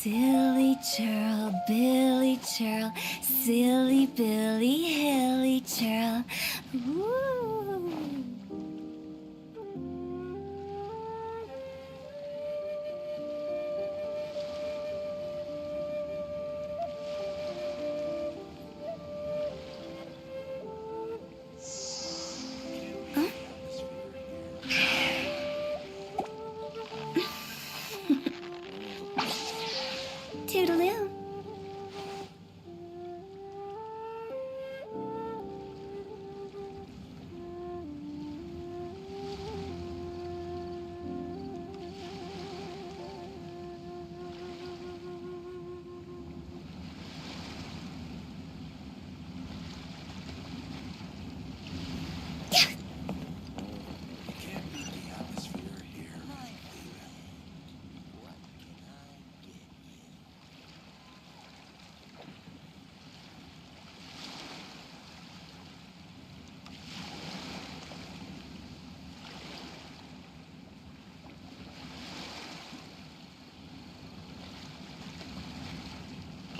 Silly churl, Billy churl, silly Billy, hilly churl. Ooh. Toodaloo.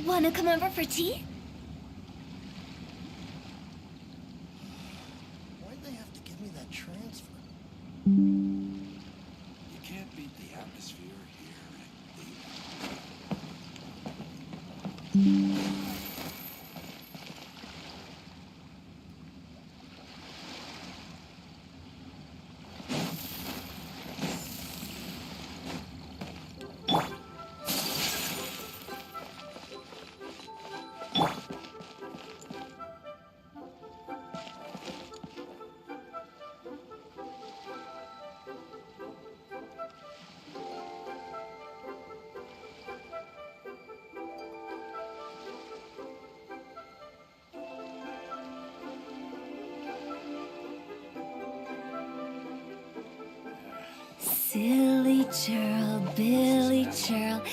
Wanna come over for tea? Why'd they have to give me that transfer? You can't beat the atmosphere here. Silly churl, Billy churl.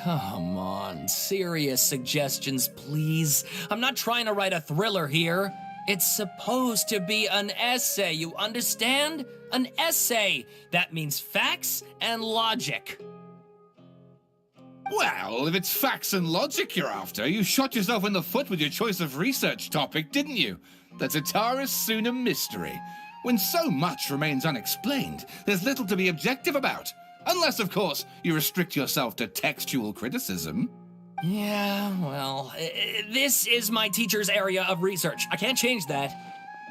Come on, serious suggestions, please. I'm not trying to write a thriller here. It's supposed to be an essay, you understand? An essay. That means facts and logic. Well, if it's facts and logic you're after, you shot yourself in the foot with your choice of research topic, didn't you? The Tataris Suna mystery. When so much remains unexplained, there's little to be objective about. Unless, of course, you restrict yourself to textual criticism. Yeah, well, this is my teacher's area of research. I can't change that.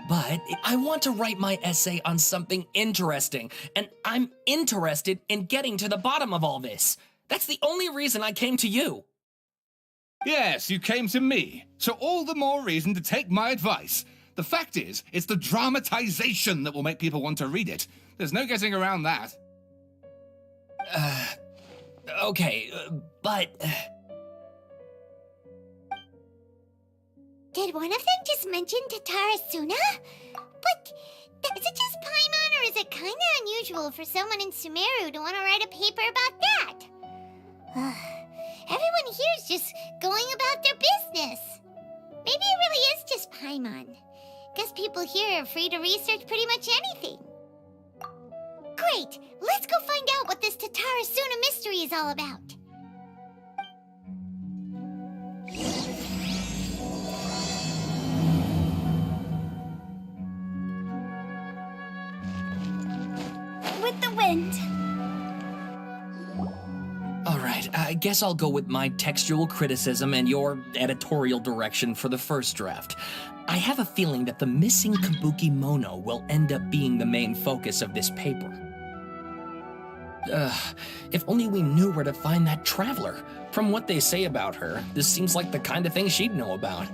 But I want to write my essay on something interesting, and I'm interested in getting to the bottom of all this. That's the only reason I came to you. Yes, you came to me, so all the more reason to take my advice. The fact is, it's the dramatization that will make people want to read it. There's no getting around that. Okay, but... Did one of them just mention Tataris Suna? But is it just Paimon, or is it kinda unusual for someone in Sumeru to want to write a paper about that? Everyone here's just going about their business. Maybe it really is just Paimon. Guess people here are free to research pretty much anything. Great! Let's go find out what this Tataris Suna mystery is all about. With the wind. All right, I guess I'll go with my textual criticism and your editorial direction for the first draft. I have a feeling that the missing Kabuki Mono will end up being the main focus of this paper. If only we knew where to find that traveler. From what they say about her, this seems like the kind of thing she'd know about.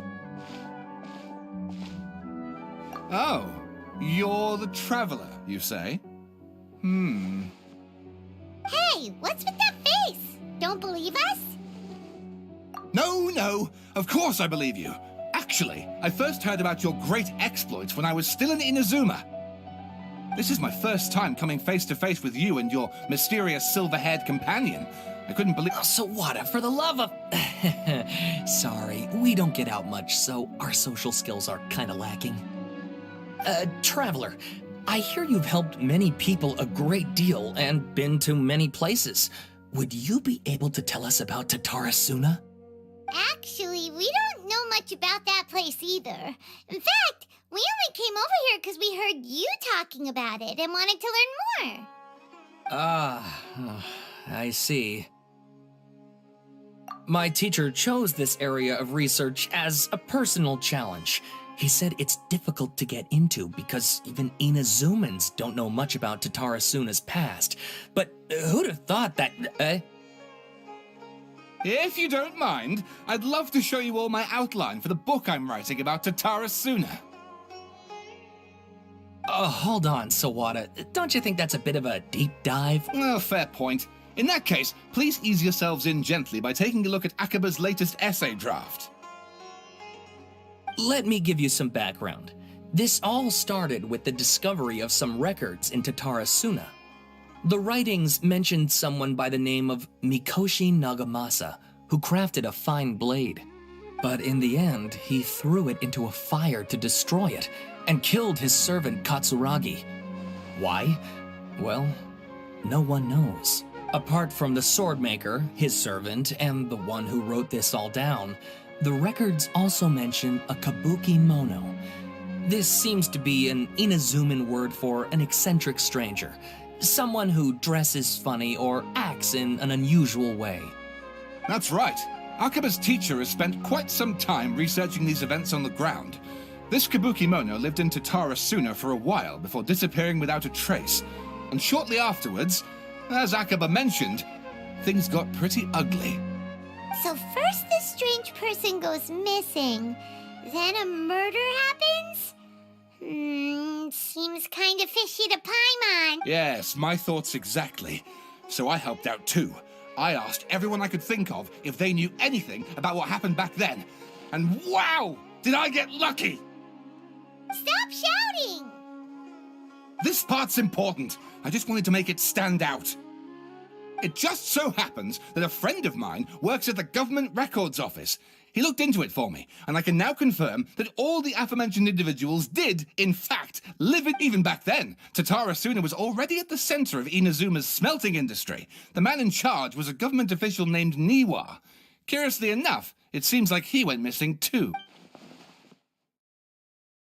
Oh, You're the traveler, you say? Hey, what's with that face? Don't believe us? No, of course I believe you. Actually, I first heard about your great exploits when I was still in Inazuma. This is my first time coming face to face with you and your mysterious silver-haired companion. I couldn't believe— Sawada, for the love of... Sorry, we don't get out much, so our social skills are kinda lacking. Traveler, I hear you've helped many people a great deal and been to many places. Would you be able to tell us about Tatarasuna? Actually, we don't know much about that place either. In fact, we only came over here because we heard you talking about it and wanted to learn more. I see. My teacher chose this area of research as a personal challenge. He said it's difficult to get into because even Inazumans don't know much about Tatarasuna's past. But who'd have thought that, If you don't mind, I'd love to show you all my outline for the book I'm writing about Tatarasuna. Hold on, Sawada. Don't you think that's a bit of a deep dive? Well, fair point. In that case, please ease yourselves in gently by taking a look at Akaba's latest essay draft. Let me give you some background. This all started with the discovery of some records in Tatarasuna. The writings mentioned someone by the name of Mikoshi Nagamasa, who crafted a fine blade. But in the end, he threw it into a fire to destroy it, and killed his servant Katsuragi. Why? Well, no one knows. Apart from the swordmaker, his servant, and the one who wrote this all down, the records also mention a kabuki mono. This seems to be an Inazuman word for an eccentric stranger, someone who dresses funny or acts in an unusual way. That's right. Akaba's teacher has spent quite some time researching these events on the ground. This kabuki mono lived in Tatarasuna for a while before disappearing without a trace. And shortly afterwards, as Akaba mentioned, things got pretty ugly. So first this strange person goes missing, then a murder happens? Seems kind of fishy to Paimon. Yes, my thoughts exactly. So I helped out too. I asked everyone I could think of if they knew anything about what happened back then. And wow, did I get lucky! Stop shouting! This part's important. I just wanted to make it stand out. It just so happens that a friend of mine works at the Government Records Office. He looked into it for me, and I can now confirm that all the aforementioned individuals did, in fact, live it. Even back then, Tatarasuna was already at the center of Inazuma's smelting industry. The man in charge was a government official named Niwa. Curiously enough, it seems like he went missing too.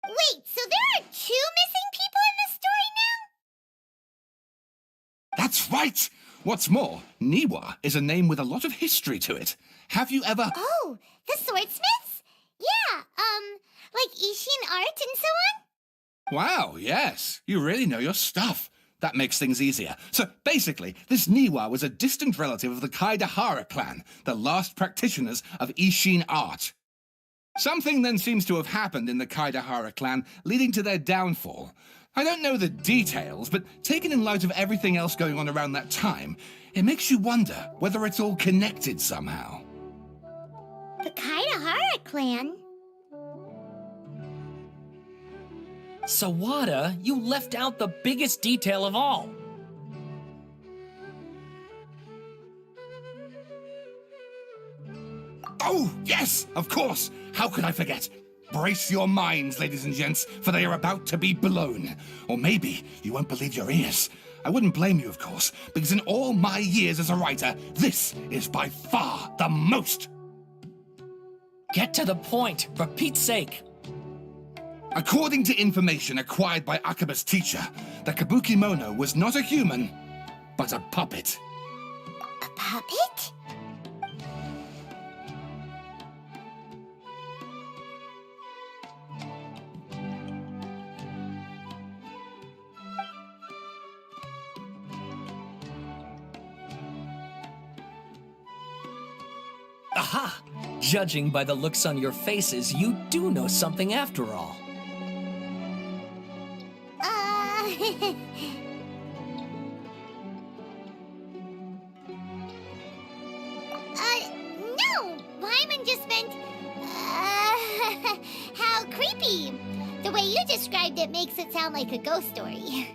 Wait, so there are 2 missing people in this story now? That's right! What's more, Niwa is a name with a lot of history to it. Have you ever— Oh, the swordsmiths? Yeah, like Ishin art and so on? Wow, yes. You really know your stuff. That makes things easier. So basically, this Niwa was a distant relative of the Kaidahara clan, the last practitioners of Ishin art. Something then seems to have happened in the Kaidahara clan, leading to their downfall. I don't know the details, but taken in light of everything else going on around that time, it makes you wonder whether it's all connected somehow. The Kaidahara clan? Sawada, you left out the biggest detail of all. Oh, yes, of course. How could I forget? Brace your minds, ladies and gents, for they are about to be blown. Or maybe you won't believe your ears. I wouldn't blame you, of course, because in all my years as a writer, this is by far the most. Get to the point, for Pete's sake. According to information acquired by Akaba's teacher, the kabuki mono was not a human, but a puppet. A puppet? Aha! Judging by the looks on your faces, you do know something after all. No! Paimon just meant, how creepy. The way you described it makes it sound like a ghost story.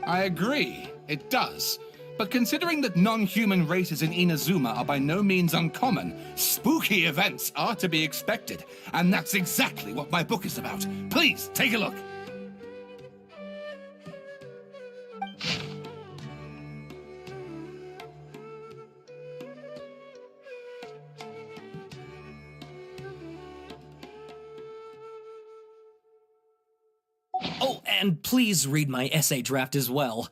I agree, it does. But considering that non-human races in Inazuma are by no means uncommon, spooky events are to be expected. And that's exactly what my book is about. Please, take a look. Oh, and please read my essay draft as well.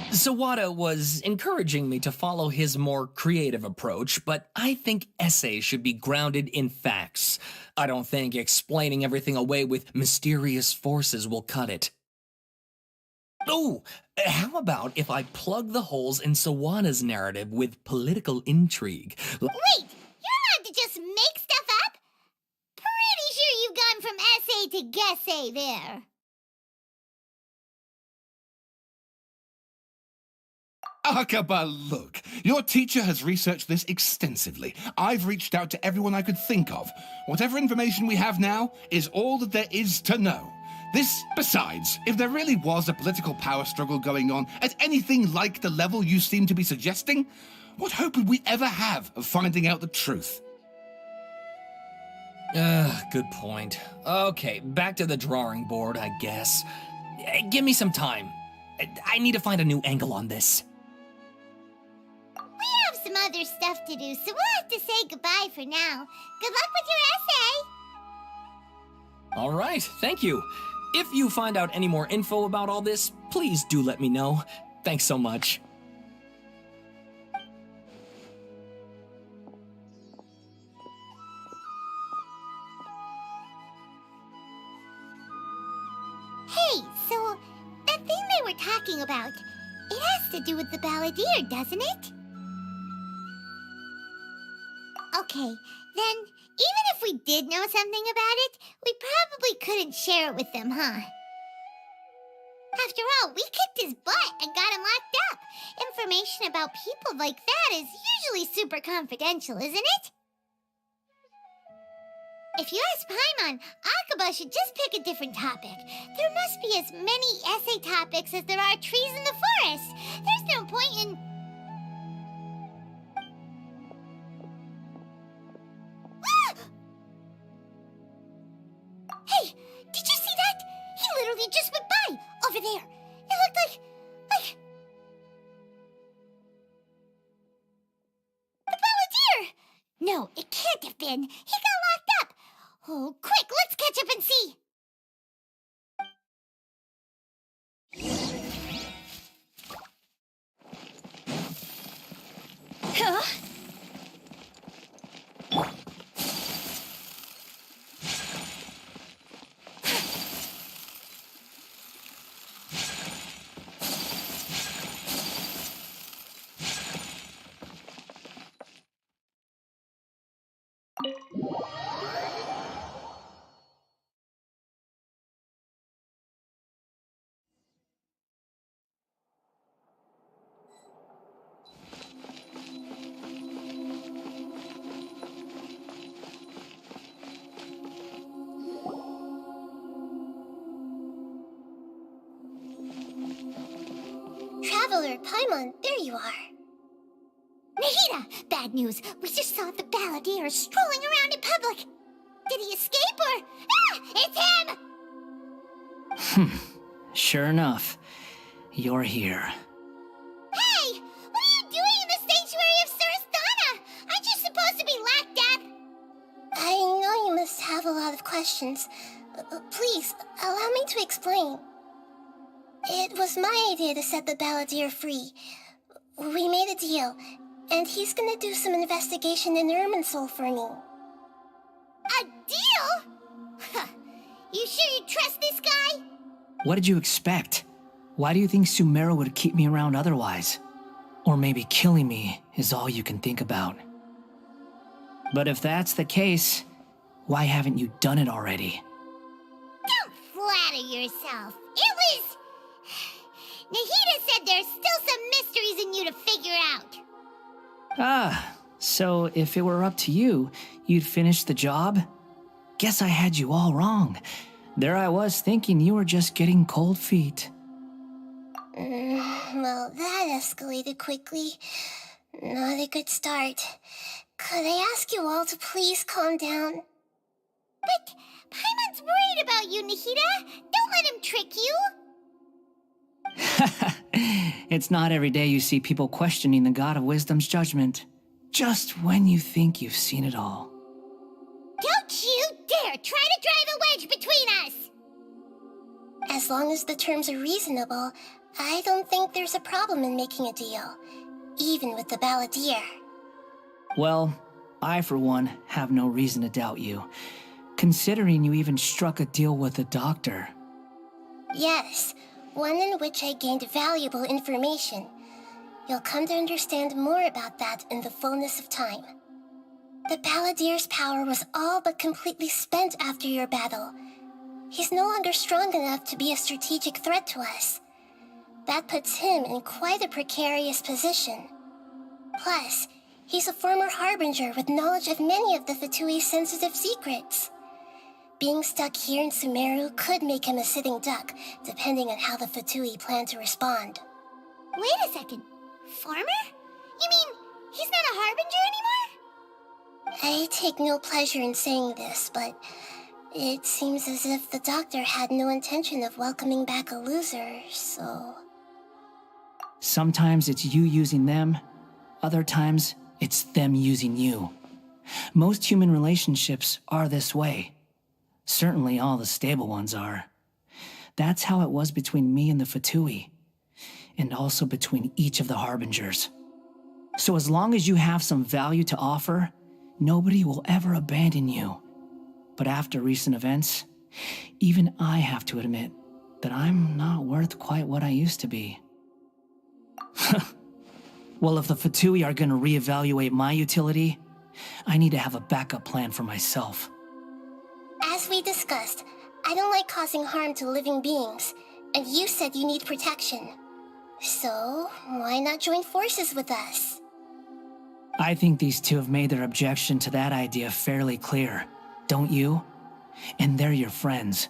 Sawada was encouraging me to follow his more creative approach, but I think essays should be grounded in facts. I don't think explaining everything away with mysterious forces will cut it. Oh, how about if I plug the holes in Sawada's narrative with political intrigue? Wait, you're allowed to just make stuff up? Pretty sure you've gone from essay to guessay there. Akaba, look. Your teacher has researched this extensively. I've reached out to everyone I could think of. Whatever information we have now is all that there is to know. Besides, if there really was a political power struggle going on at anything like the level you seem to be suggesting, what hope would we ever have of finding out the truth? Good point. Okay, back to the drawing board, I guess. Give me some time. I need to find a new angle on this. We have some other stuff to do, so we'll have to say goodbye for now. Good luck with your essay! All right, thank you. If you find out any more info about all this, please do let me know. Thanks so much. Hey, so that thing they were talking about, it has to do with the balladeer, doesn't it? Okay, then even if we did know something about it, we probably couldn't share it with them, huh? After all, we kicked his butt and got him locked up. Information about people like that is usually super confidential, isn't it? If you ask Paimon, Akaba should just pick a different topic. There must be as many essay topics as there are trees in the forest. There's no point in... Hey, did you see that? He literally just went by, over there. It looked like... the balladeer! No, it can't have been. He got locked up. Oh, quick, let's catch up and see. Huh? Traveler, Paimon, there you are. Nahida! Bad news. We just saw the balladeer strolling around in public. Did he escape or... Ah! It's him! Sure enough, you're here. Hey! What are you doing in the sanctuary of Surasthana? Aren't you supposed to be locked up? I know you must have a lot of questions. Please, allow me to explain. It was my idea to set the balladeer free. We made a deal, and he's gonna do some investigation in Irminsul for me. A deal? Huh. You sure you trust this guy? What did you expect? Why do you think Sumero would keep me around otherwise? Or maybe killing me is all you can think about. But if that's the case, why haven't you done it already? Don't flatter yourself. It was... Nahida said there's still some mysteries in you to figure out. Ah, so if it were up to you, you'd finish the job? Guess I had you all wrong. There I was thinking you were just getting cold feet. Well, that escalated quickly. Not a good start. Could I ask you all to please calm down? But Paimon's worried about you, Nahida. Don't let him trick you. It's not every day you see people questioning the God of Wisdom's judgment. Just when you think you've seen it all. Don't you dare try to drive a wedge between us! As long as the terms are reasonable, I don't think there's a problem in making a deal. Even with the balladeer. Well, I for one have no reason to doubt you, considering you even struck a deal with the doctor. Yes, one in which I gained valuable information. You'll come to understand more about that in the fullness of time. The balladeer's power was all but completely spent after your battle. He's no longer strong enough to be a strategic threat to us. That puts him in quite a precarious position. Plus, he's a former harbinger with knowledge of many of the Fatui's sensitive secrets. Being stuck here in Sumeru could make him a sitting duck, depending on how the Fatui plan to respond. Wait a second. Former? You mean he's not a harbinger anymore? I take no pleasure in saying this, but it seems as if the doctor had no intention of welcoming back a loser, so... Sometimes it's you using them, other times it's them using you. Most human relationships are this way. Certainly all the stable ones are. That's how it was between me and the Fatui, and also between each of the harbingers. So as long as you have some value to offer, nobody will ever abandon you. But after recent events, even I have to admit that I'm not worth quite what I used to be. Well, if the Fatui are gonna reevaluate my utility, I need to have a backup plan for myself. As we discussed, I don't like causing harm to living beings, and you said you need protection. So, why not join forces with us? I think these two have made their objection to that idea fairly clear, don't you? And they're your friends,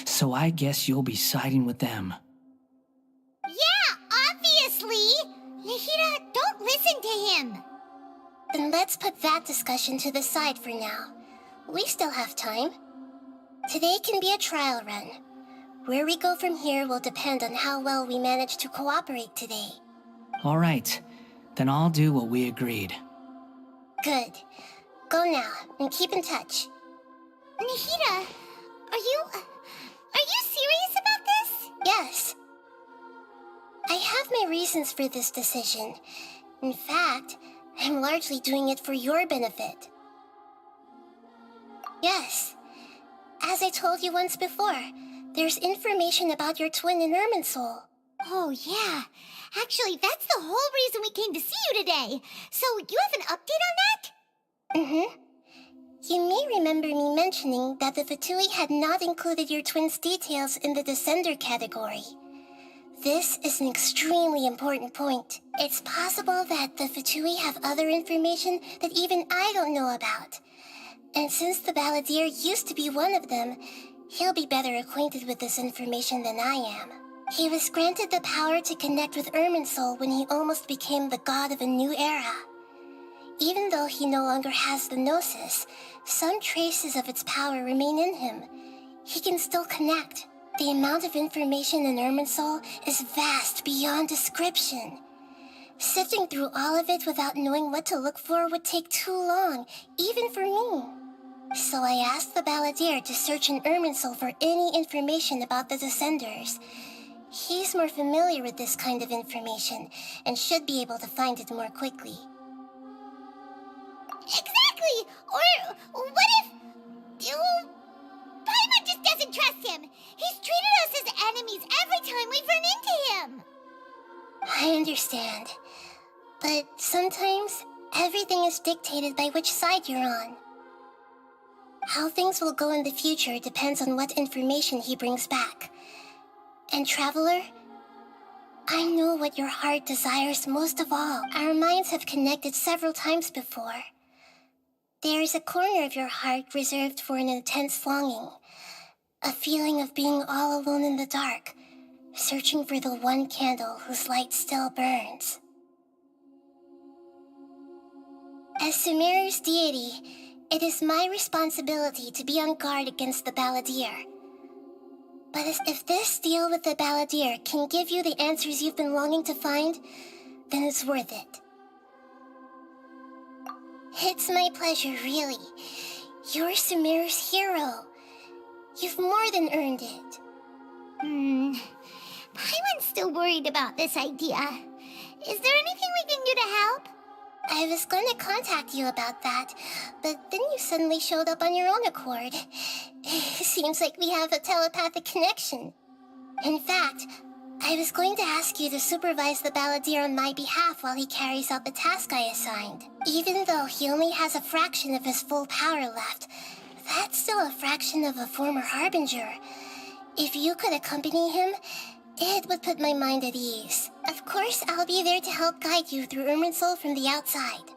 so I guess you'll be siding with them. Yeah, obviously! Nahida, don't listen to him! Then let's put that discussion to the side for now. We still have time. Today can be a trial run. Where we go from here will depend on how well we manage to cooperate today. All right, then I'll do what we agreed. Good. Go now, and keep in touch. Nahida, are you serious about this? Yes. I have my reasons for this decision. In fact, I'm largely doing it for your benefit. Yes. As I told you once before, there's information about your twin in Irminsul. Oh, yeah. Actually, that's the whole reason we came to see you today. So, you have an update on that? Mm-hmm. You may remember me mentioning that the Fatui had not included your twin's details in the Descender category. This is an extremely important point. It's possible that the Fatui have other information that even I don't know about. And since the balladeer used to be one of them, he'll be better acquainted with this information than I am. He was granted the power to connect with Irminsul when he almost became the god of a new era. Even though he no longer has the Gnosis, some traces of its power remain in him. He can still connect. The amount of information in Irminsul is vast beyond description. Sifting through all of it without knowing what to look for would take too long, even for me. So I asked the balladeer to search in Irminsul for any information about the Descenders. He's more familiar with this kind of information, and should be able to find it more quickly. Exactly! Or what if... Paimon just doesn't trust him! He's treated us as enemies every time we've run into him! I understand. But sometimes, everything is dictated by which side you're on. How things will go in the future depends on what information he brings back. And Traveler, I know what your heart desires most of all. Our minds have connected several times before. There is a corner of your heart reserved for an intense longing. A feeling of being all alone in the dark, searching for the one candle whose light still burns. As Sumeru's deity, it is my responsibility to be on guard against the Balladeer. But if this deal with the Balladeer can give you the answers you've been longing to find, then it's worth it. It's my pleasure, really. You're Sumeru's hero. You've more than earned it. Paimon's still worried about this idea. Is there anything we can do to help? I was going to contact you about that, but then you suddenly showed up on your own accord. Seems like we have a telepathic connection. In fact, I was going to ask you to supervise the Balladeer on my behalf while he carries out the task I assigned. Even though he only has a fraction of his full power left, that's still a fraction of a former Harbinger. If you could accompany him, it would put my mind at ease. Of course, I'll be there to help guide you through Irminsul from the outside.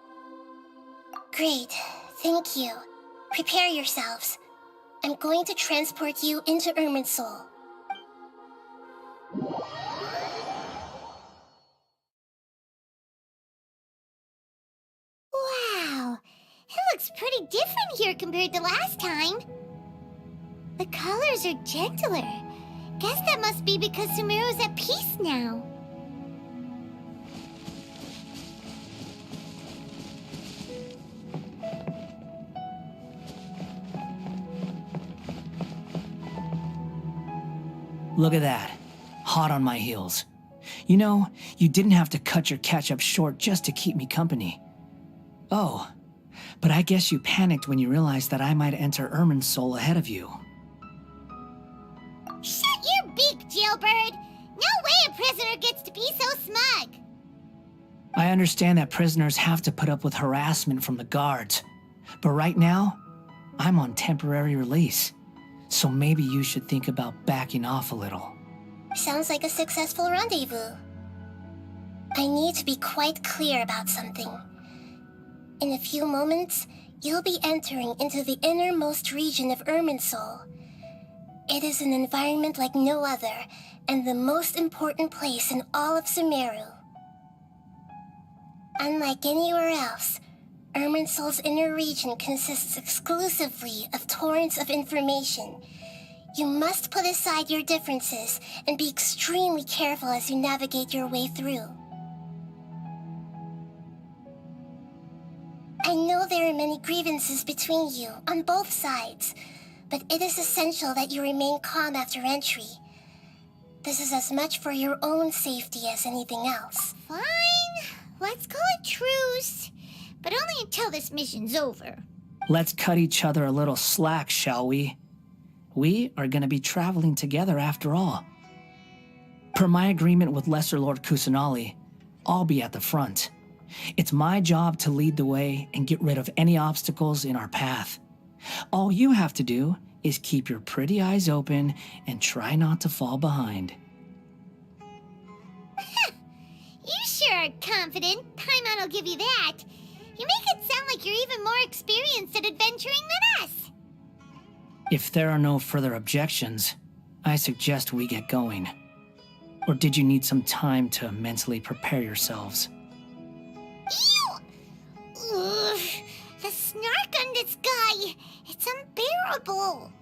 Great, thank you. Prepare yourselves. I'm going to transport you into Irminsul. Wow, it looks pretty different here compared to last time. The colors are gentler. Guess that must be because Sumeru's at peace now. Look at that. Hot on my heels. You know, you didn't have to cut your catch-up short just to keep me company. Oh, but I guess you panicked when you realized that I might enter Irminsul ahead of you. Shut your beak, jailbird! No way a prisoner gets to be so smug! I understand that prisoners have to put up with harassment from the guards, but right now, I'm on temporary release, so maybe you should think about backing off a little. Sounds like a successful rendezvous. I need to be quite clear about something. In a few moments, you'll be entering into the innermost region of Irminsul. It is an environment like no other, and the most important place in all of Sumeru. Unlike anywhere else, Irminsul's inner region consists exclusively of torrents of information. You must put aside your differences and be extremely careful as you navigate your way through. I know there are many grievances between you, on both sides, but it is essential that you remain calm after entry. This is as much for your own safety as anything else. Fine, let's call it truce. But only until this mission's over. Let's cut each other a little slack, shall we? We are going to be traveling together after all. Per my agreement with Lesser Lord Kusanali, I'll be at the front. It's my job to lead the way and get rid of any obstacles in our path. All you have to do is keep your pretty eyes open and try not to fall behind. You sure are confident. Paimon will give you that. You make it sound like you're even more experienced at adventuring than us. If there are no further objections, I suggest we get going. Or did you need some time to mentally prepare yourselves? Ew! Ugh, the snark on this guy. It's unbearable.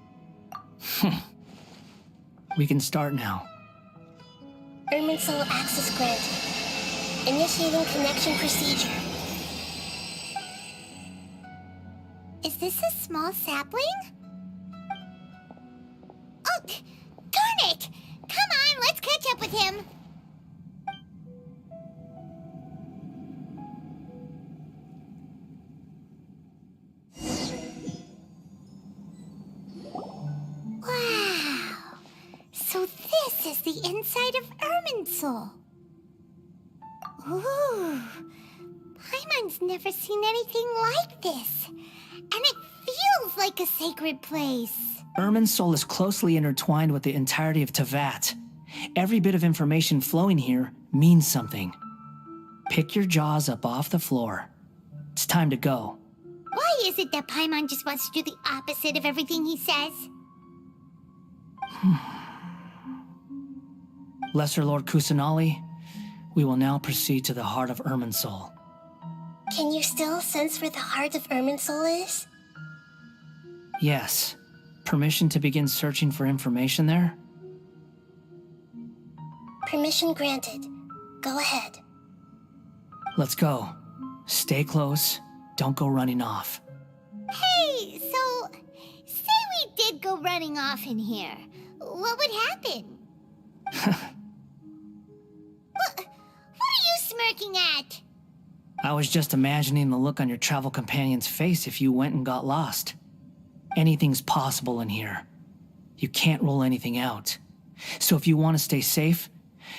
We can start now. Irminsul access granted. Initiating connection procedure. Is this a small sapling? Oh, darn it! Come on, let's catch up with him. Wow! So this is the inside of Irminsul. Ooh, Paimon's never seen anything like this. And it feels like a sacred place. Irminsul is closely intertwined with the entirety of Teyvat. Every bit of information flowing here means something. Pick your jaws up off the floor. It's time to go. Why is it that Paimon just wants to do the opposite of everything he says? Lesser Lord Kusanali, we will now proceed to the heart of Irminsul. Can you still sense where the heart of Irminsul is? Yes. Permission to begin searching for information there? Permission granted. Go ahead. Let's go. Stay close. Don't go running off. Hey, so, say we did go running off in here. What would happen? What are you smirking at? I was just imagining the look on your travel companion's face if you went and got lost. Anything's possible in here. You can't rule anything out. So if you want to stay safe,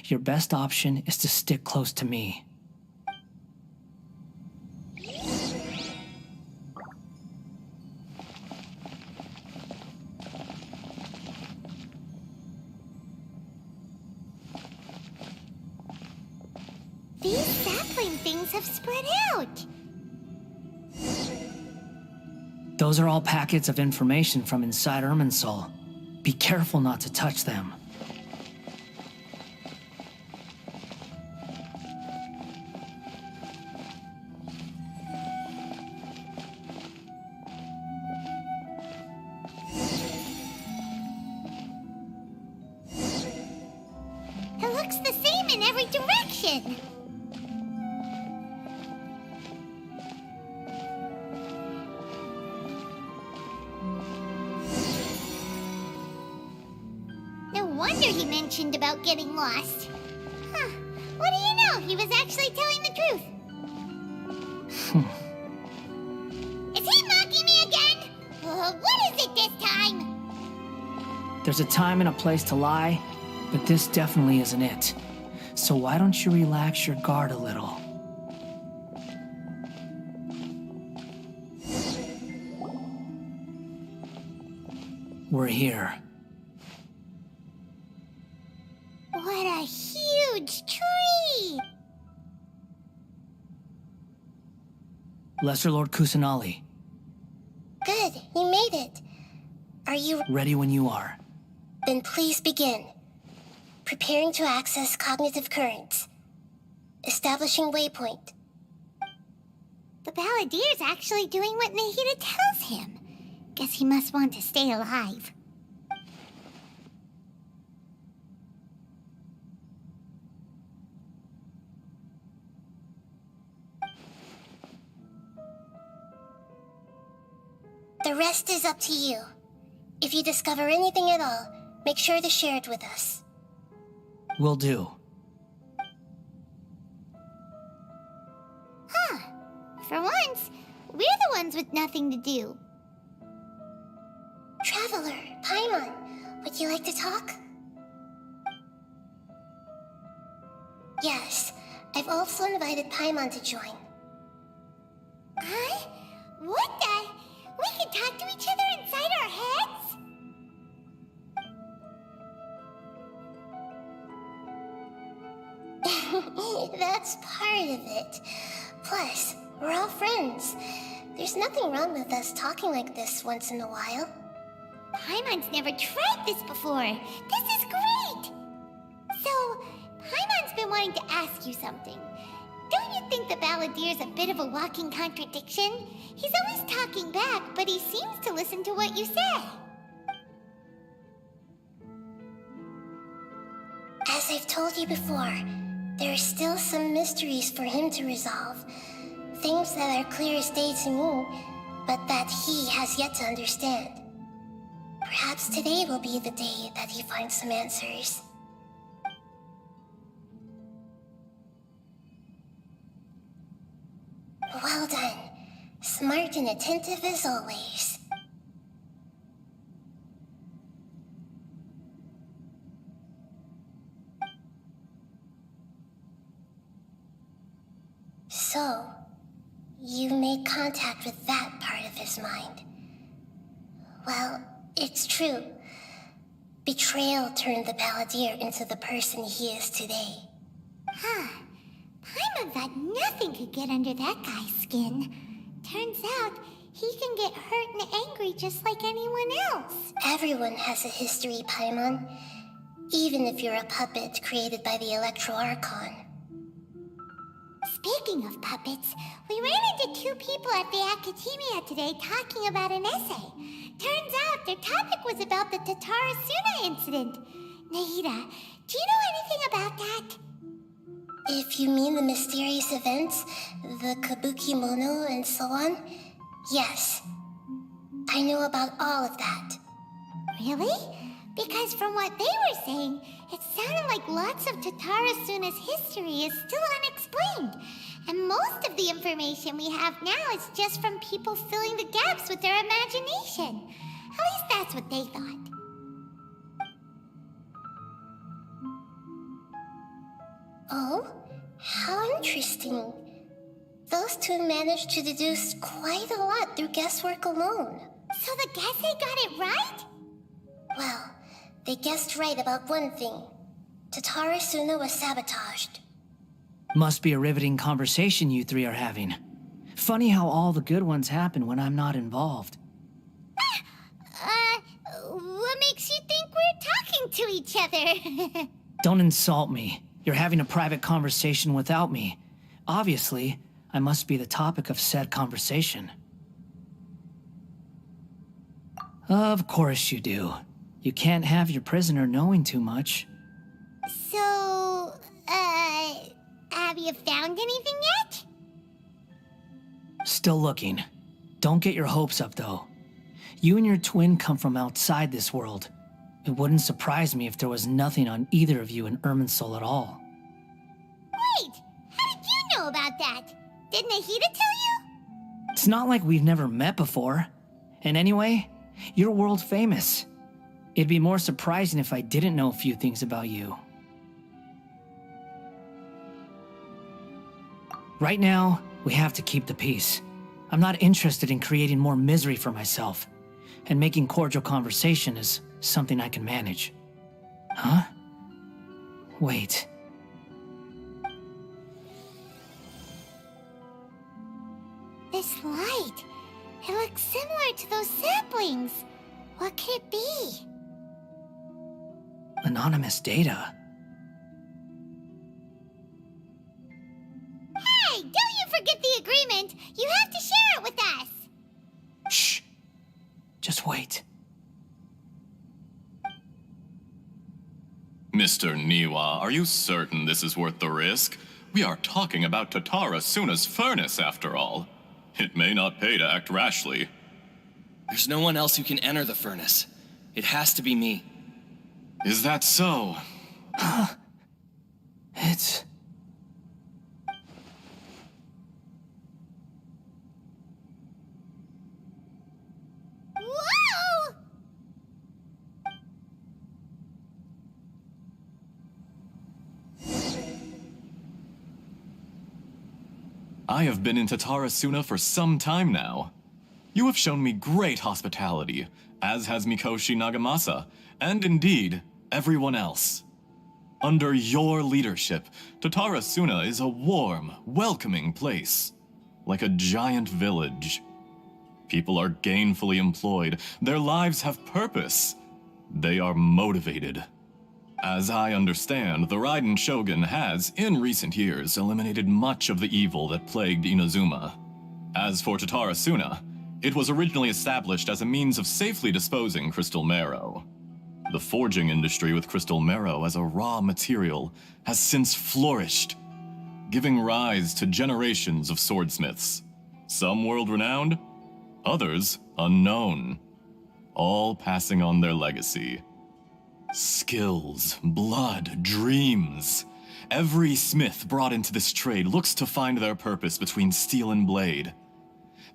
your best option is to stick close to me. These sapling things have spread out. Those are all packets of information from inside Irminsul. Be careful not to touch them. It looks the same in every direction. No wonder he mentioned about getting lost. Huh. What do you know? He was actually telling the truth. Is he mocking me again? What is it this time? There's a time and a place to lie, but this definitely isn't it. So why don't you relax your guard a little? We're here. What a huge tree! Lesser Lord Kusanali, Good, you made it. Are you... ready when you are. Then please begin. Preparing to access cognitive currents. Establishing waypoint. The Balladier's actually doing what Nahida tells him. Guess he must want to stay alive. The rest is up to you. If you discover anything at all, make sure to share it with us. Will do. Huh. For once, we're the ones with nothing to do. Traveler, Paimon, would you like to talk? Yes, I've also invited Paimon to join. Huh? What the? We can talk to each other inside our heads? That's part of it. Plus, we're all friends. There's nothing wrong with us talking like this once in a while. Paimon's never tried this before. This is great! So, Paimon's been wanting to ask you something. Don't you think the Balladier's a bit of a walking contradiction? He's always talking back, but he seems to listen to what you say. As I've told you before, there are still some mysteries for him to resolve. Things that are clear as day to me, but that he has yet to understand. Perhaps today will be the day that he finds some answers. Well done. Smart and attentive as always. So, You made contact with that part of his mind. Well, it's true. Betrayal turned the Paladin into the person he is today. Huh. Paimon thought nothing could get under that guy's skin. Turns out, he can get hurt and angry just like anyone else. Everyone has a history, Paimon. Even if you're a puppet created by the Electro Archon. Speaking of puppets, we ran into two people at the Academia today talking about an essay. Turns out their topic was about the Tatara Suna incident. Nahida, do you know anything about that? If you mean the mysterious events, the Kabuki Mono and so on, yes. I know about all of that. Really? Because from what they were saying, it sounded like lots of Tatara Suna's history is still unexplained. And most of the information we have now is just from people filling the gaps with their imagination. At least that's what they thought. Oh? How interesting. Those two managed to deduce quite a lot through guesswork alone. So the Gesse got it right? Well, they guessed right about one thing. Tatara Suna was sabotaged. Must be a riveting conversation you three are having. Funny how all the good ones happen when I'm not involved. What makes you think we're talking to each other? Don't insult me. You're having a private conversation without me. Obviously, I must be the topic of said conversation. Of course you do. You can't have your prisoner knowing too much. So, have you found anything yet? Still looking. Don't get your hopes up, though. You and your twin come from outside this world. It wouldn't surprise me if there was nothing on either of you in Irminsul at all. Wait, how did you know about that? Did Nahida tell you? It's not like we've never met before. And anyway, you're world famous. It'd be more surprising if I didn't know a few things about you. Right now, we have to keep the peace. I'm not interested in creating more misery for myself. And making cordial conversation is something I can manage. Huh? Wait. This light, it looks similar to those saplings. What could it be? Anonymous data. Hey, don't you forget the agreement! You have to share it with us! Shh. Just wait. Mr. Niwa, are you certain this is worth the risk? We are talking about Tatara Suna's furnace, after all. It may not pay to act rashly. There's no one else who can enter the furnace. It has to be me. Is that so? It's... Whoa! I have been in Tatara Suna for some time now. You have shown me great hospitality, as has Mikoshi Nagamasa, and indeed, everyone else. Under your leadership, Tatara Suna is a warm, welcoming place, like a giant village. People are gainfully employed, their lives have purpose, they are motivated. As I understand, the Raiden Shogun has, in recent years, eliminated much of the evil that plagued Inazuma. As for Tatara Suna, it was originally established as a means of safely disposing crystal marrow. The forging industry with crystal marrow as a raw material has since flourished, giving rise to generations of swordsmiths. Some world-renowned, others unknown, all passing on their legacy. Skills, blood, dreams. Every smith brought into this trade looks to find their purpose between steel and blade.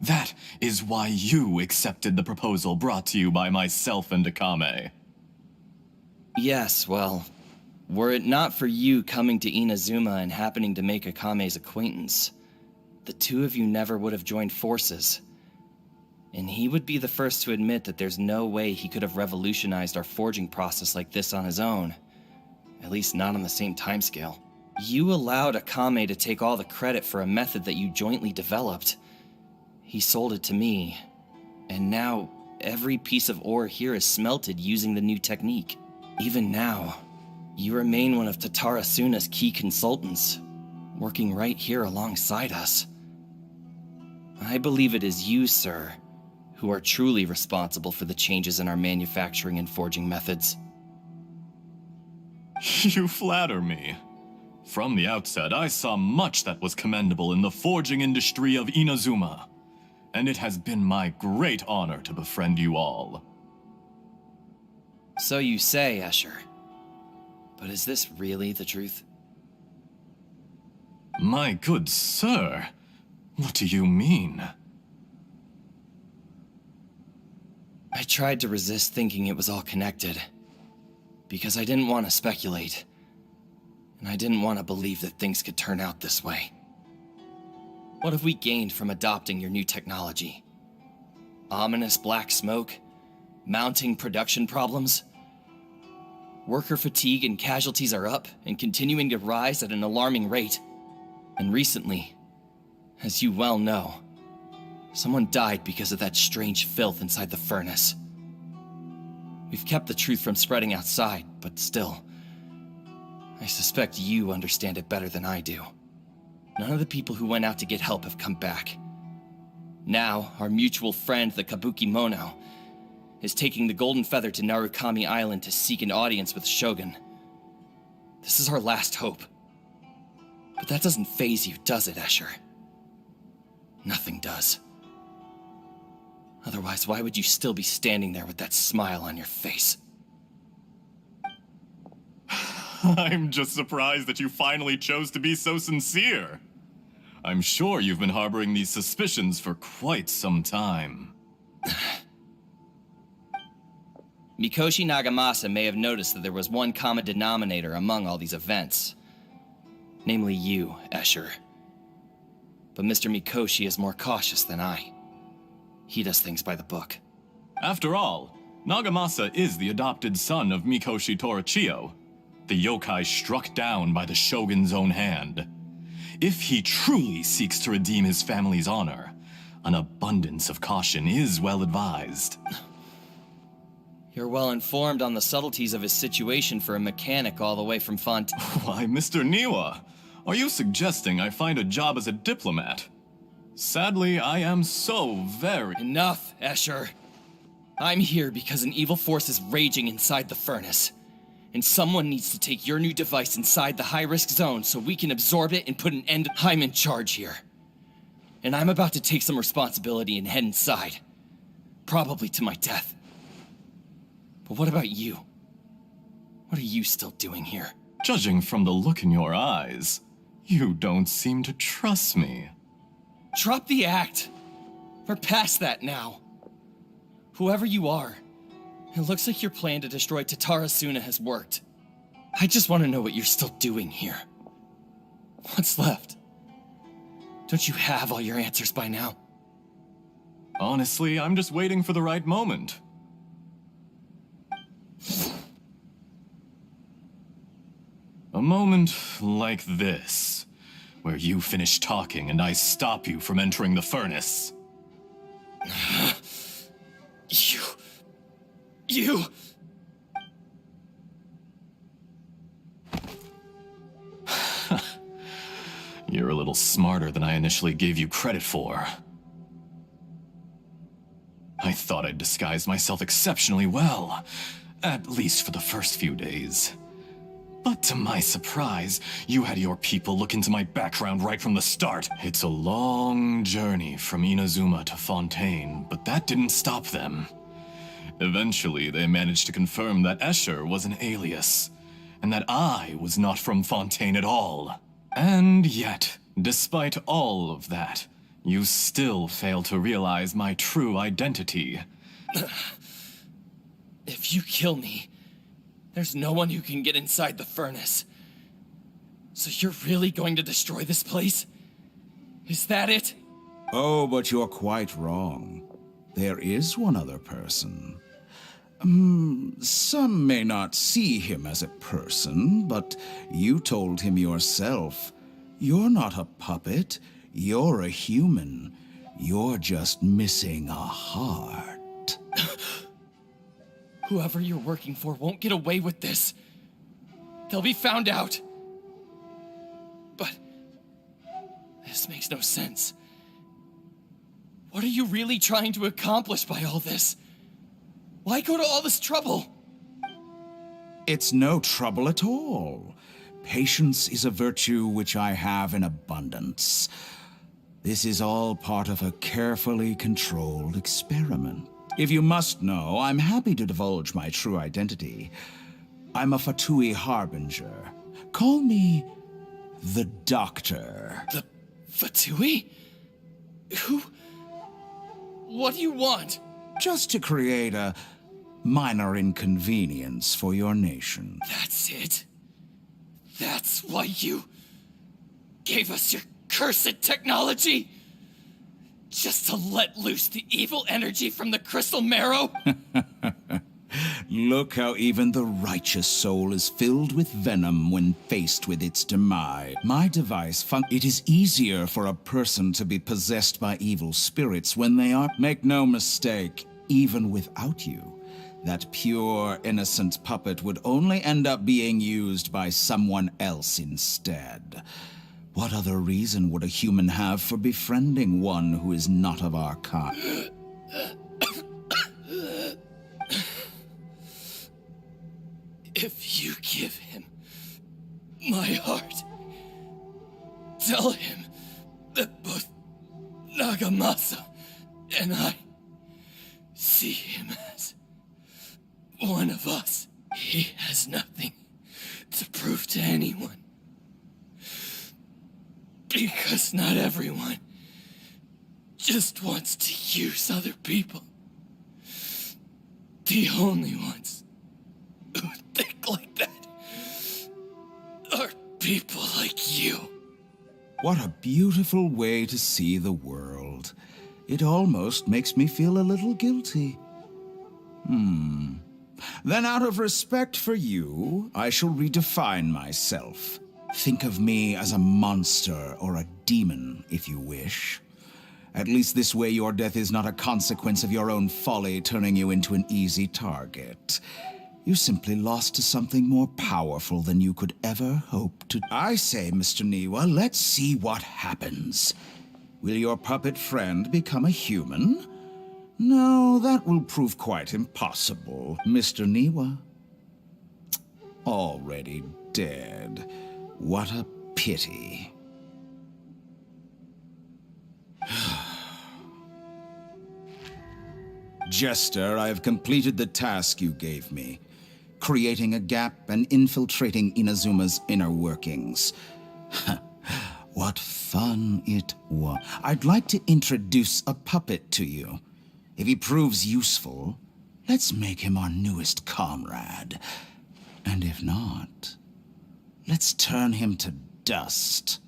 That is why you accepted the proposal brought to you by myself and Akame. Yes, well, were it not for you coming to Inazuma and happening to make Akame's acquaintance, the two of you never would have joined forces. And he would be the first to admit that there's no way he could have revolutionized our forging process like this on his own. At least not on the same timescale. You allowed Akame to take all the credit for a method that you jointly developed. He sold it to me, and now every piece of ore here is smelted using the new technique. Even now, you remain one of Tatara Suna's key consultants, working right here alongside us. I believe it is you, sir, who are truly responsible for the changes in our manufacturing and forging methods. You flatter me. From the outset, I saw much that was commendable in the forging industry of Inazuma, and it has been my great honor to befriend you all. So you say, Escher. But is this really the truth? My good sir, what do you mean? I tried to resist thinking it was all connected, because I didn't want to speculate, and I didn't want to believe that things could turn out this way. What have we gained from adopting your new technology? Ominous black smoke? Mounting production problems? Worker fatigue and casualties are up and continuing to rise at an alarming rate. And recently, as you well know, someone died because of that strange filth inside the furnace. We've kept the truth from spreading outside, but still, I suspect you understand it better than I do. None of the people who went out to get help have come back. Now, our mutual friend, the Kabuki Mono, is taking the Golden Feather to Narukami Island to seek an audience with Shogun. This is our last hope. But that doesn't faze you, does it, Escher? Nothing does. Otherwise, why would you still be standing there with that smile on your face? I'm just surprised that you finally chose to be so sincere. I'm sure you've been harboring these suspicions for quite some time. Mikoshi Nagamasa may have noticed that there was one common denominator among all these events. Namely you, Escher. But Mr. Mikoshi is more cautious than I. He does things by the book. After all, Nagamasa is the adopted son of Mikoshi Torachiyo, the yokai struck down by the Shogun's own hand. If he truly seeks to redeem his family's honor, an abundance of caution is well advised. You're well informed on the subtleties of his situation for a mechanic all the way from Fontaine. Why, Mr. Niwa, are you suggesting I find a job as a diplomat? Sadly, I am so very— Enough, Escher. I'm here because an evil force is raging inside the furnace. And someone needs to take your new device inside the high-risk zone so we can absorb it and put an end— I'm in charge here. And I'm about to take some responsibility and head inside. Probably to my death. But what about you? What are you still doing here? Judging from the look in your eyes, you don't seem to trust me. Drop the act. We're past that now. Whoever you are, it looks like your plan to destroy Tatara Suna has worked. I just want to know what you're still doing here. What's left? Don't you have all your answers by now? Honestly, I'm just waiting for the right moment. A moment like this, where you finish talking and I stop you from entering the furnace. You... You're a little smarter than I initially gave you credit for. I thought I'd disguised myself exceptionally well, at least for the first few days. But to my surprise, you had your people look into my background right from the start. It's a long journey from Inazuma to Fontaine, but that didn't stop them. Eventually, they managed to confirm that Escher was an alias, and that I was not from Fontaine at all. And yet, despite all of that, you still fail to realize my true identity. If you kill me, there's no one who can get inside the furnace. So you're really going to destroy this place? Is that it? Oh, but you're quite wrong. There is one other person. Some may not see him as a person, but you told him yourself. You're not a puppet. You're a human. You're just missing a heart. Whoever you're working for won't get away with this. They'll be found out. But this makes no sense. What are you really trying to accomplish by all this? Why go to all this trouble? It's no trouble at all. Patience is a virtue which I have in abundance. This is all part of a carefully controlled experiment. If you must know, I'm happy to divulge my true identity. I'm a Fatui Harbinger. Call me the Doctor. The Fatui? Who? What do you want? Just to create a minor inconvenience for your nation. That's it? That's why you gave us your cursed technology? Just to let loose the evil energy from the crystal marrow? Look how even the righteous soul is filled with venom when faced with its demise. My device it is easier for a person to be possessed by evil spirits when they are. Make no mistake, even without you, that pure, innocent puppet would only end up being used by someone else instead. What other reason would a human have for befriending one who is not of our kind? If you give him my heart, tell him that both Nagamasa and I see him as one of us. He has nothing to prove to anyone. Because not everyone just wants to use other people. The only ones who think like that are people like you. What a beautiful way to see the world. It almost makes me feel a little guilty. Then out of respect for you, I shall redefine myself. Think of me as a monster or a demon, if you wish. At least this way your death is not a consequence of your own folly turning you into an easy target. You simply lost to something more powerful than you could ever hope to. I say, Mr. Niwa, let's see what happens. Will your puppet friend become a human? No, that will prove quite impossible, Mr. Niwa. Already dead. What a pity. Jester, I have completed the task you gave me. Creating a gap and infiltrating Inazuma's inner workings. What fun it was. I'd like to introduce a puppet to you. If he proves useful, let's make him our newest comrade. And if not, let's turn him to dust.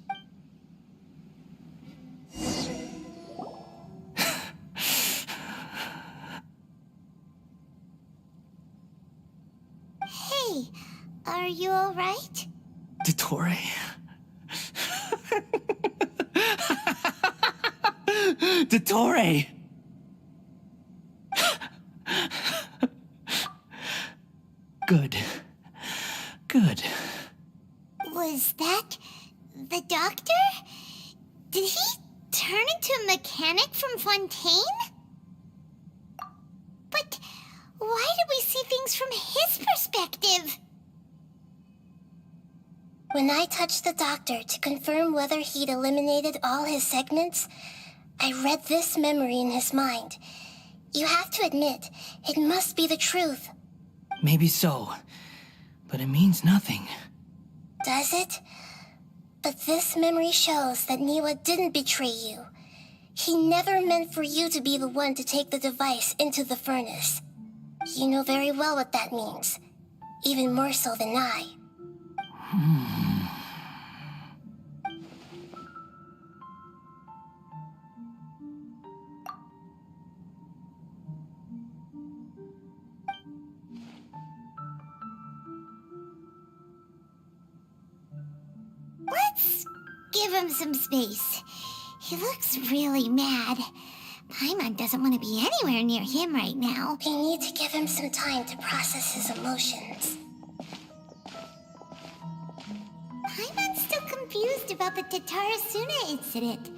Hey, are you alright? Dottore. Dottore! Good. Good. Was that the doctor? Did he turn into a mechanic from Fontaine? But why did we see things from his perspective? When I touched the doctor to confirm whether he'd eliminated all his segments, I read this memory in his mind. You have to admit, it must be the truth. Maybe so, but it means nothing. Does it? But this memory shows that Niwa didn't betray you. He never meant for you to be the one to take the device into the furnace. You know very well what that means. Even more so than I. give him some space. He looks really mad. Paimon doesn't want to be anywhere near him right now. We need to give him some time to process his emotions. Paimon's still confused about the Tatarasuna incident.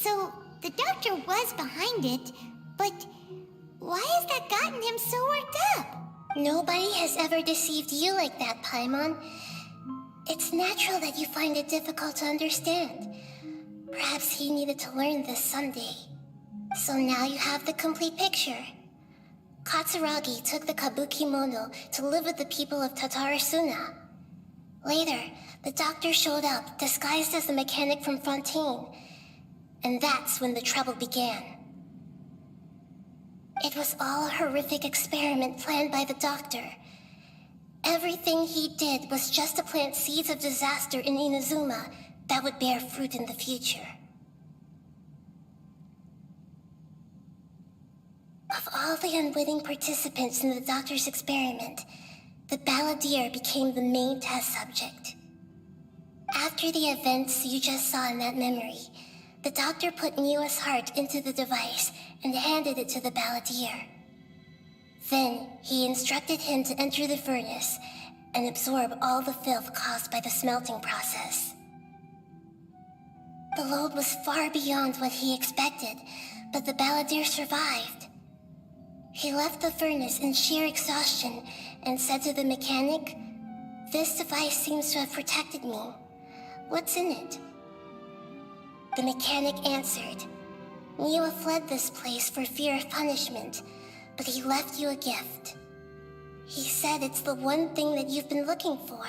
So, the doctor was behind it, but why has that gotten him so worked up? Nobody has ever deceived you like that, Paimon. It's natural that you find it difficult to understand. Perhaps he needed to learn this someday. So now you have the complete picture. Katsuragi took the kabuki mono to live with the people of Tatarasuna. Later, the doctor showed up, disguised as the mechanic from Fontaine. And that's when the trouble began. It was all a horrific experiment planned by the doctor. Everything he did was just to plant seeds of disaster in Inazuma that would bear fruit in the future. Of all the unwitting participants in the doctor's experiment, the balladeer became the main test subject. After the events you just saw in that memory, the doctor put Niwa's heart into the device and handed it to the balladeer. Then, he instructed him to enter the furnace and absorb all the filth caused by the smelting process. The load was far beyond what he expected, but the balladeer survived. He left the furnace in sheer exhaustion and said to the mechanic, "This device seems to have protected me. What's in it?" The mechanic answered, "Niwa fled this place for fear of punishment, but he left you a gift. He said it's the one thing that you've been looking for."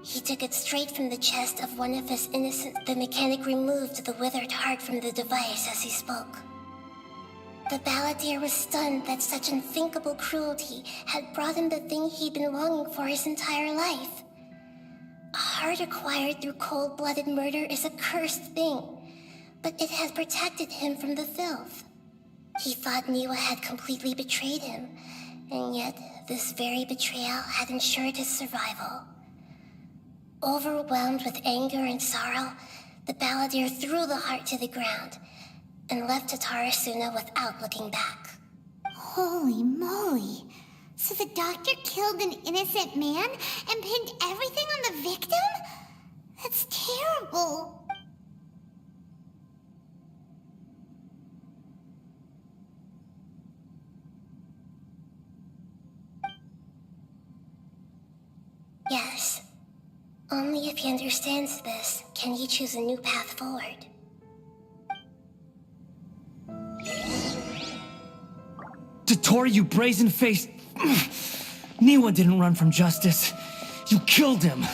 He took it straight from the chest of one of his innocents. The mechanic removed the withered heart from the device as he spoke. The balladeer was stunned that such unthinkable cruelty had brought him the thing he'd been longing for his entire life. A heart acquired through cold-blooded murder is a cursed thing, but it had protected him from the filth. He thought Niwa had completely betrayed him, and yet this very betrayal had ensured his survival. Overwhelmed with anger and sorrow, the balladeer threw the heart to the ground and left Tatarasuna without looking back. Holy moly. So the doctor killed an innocent man and pinned everything on the victim? That's terrible. Yes. Only if he understands this can he choose a new path forward. Dotori, you brazen-faced... Niwa didn't run from justice. You killed him.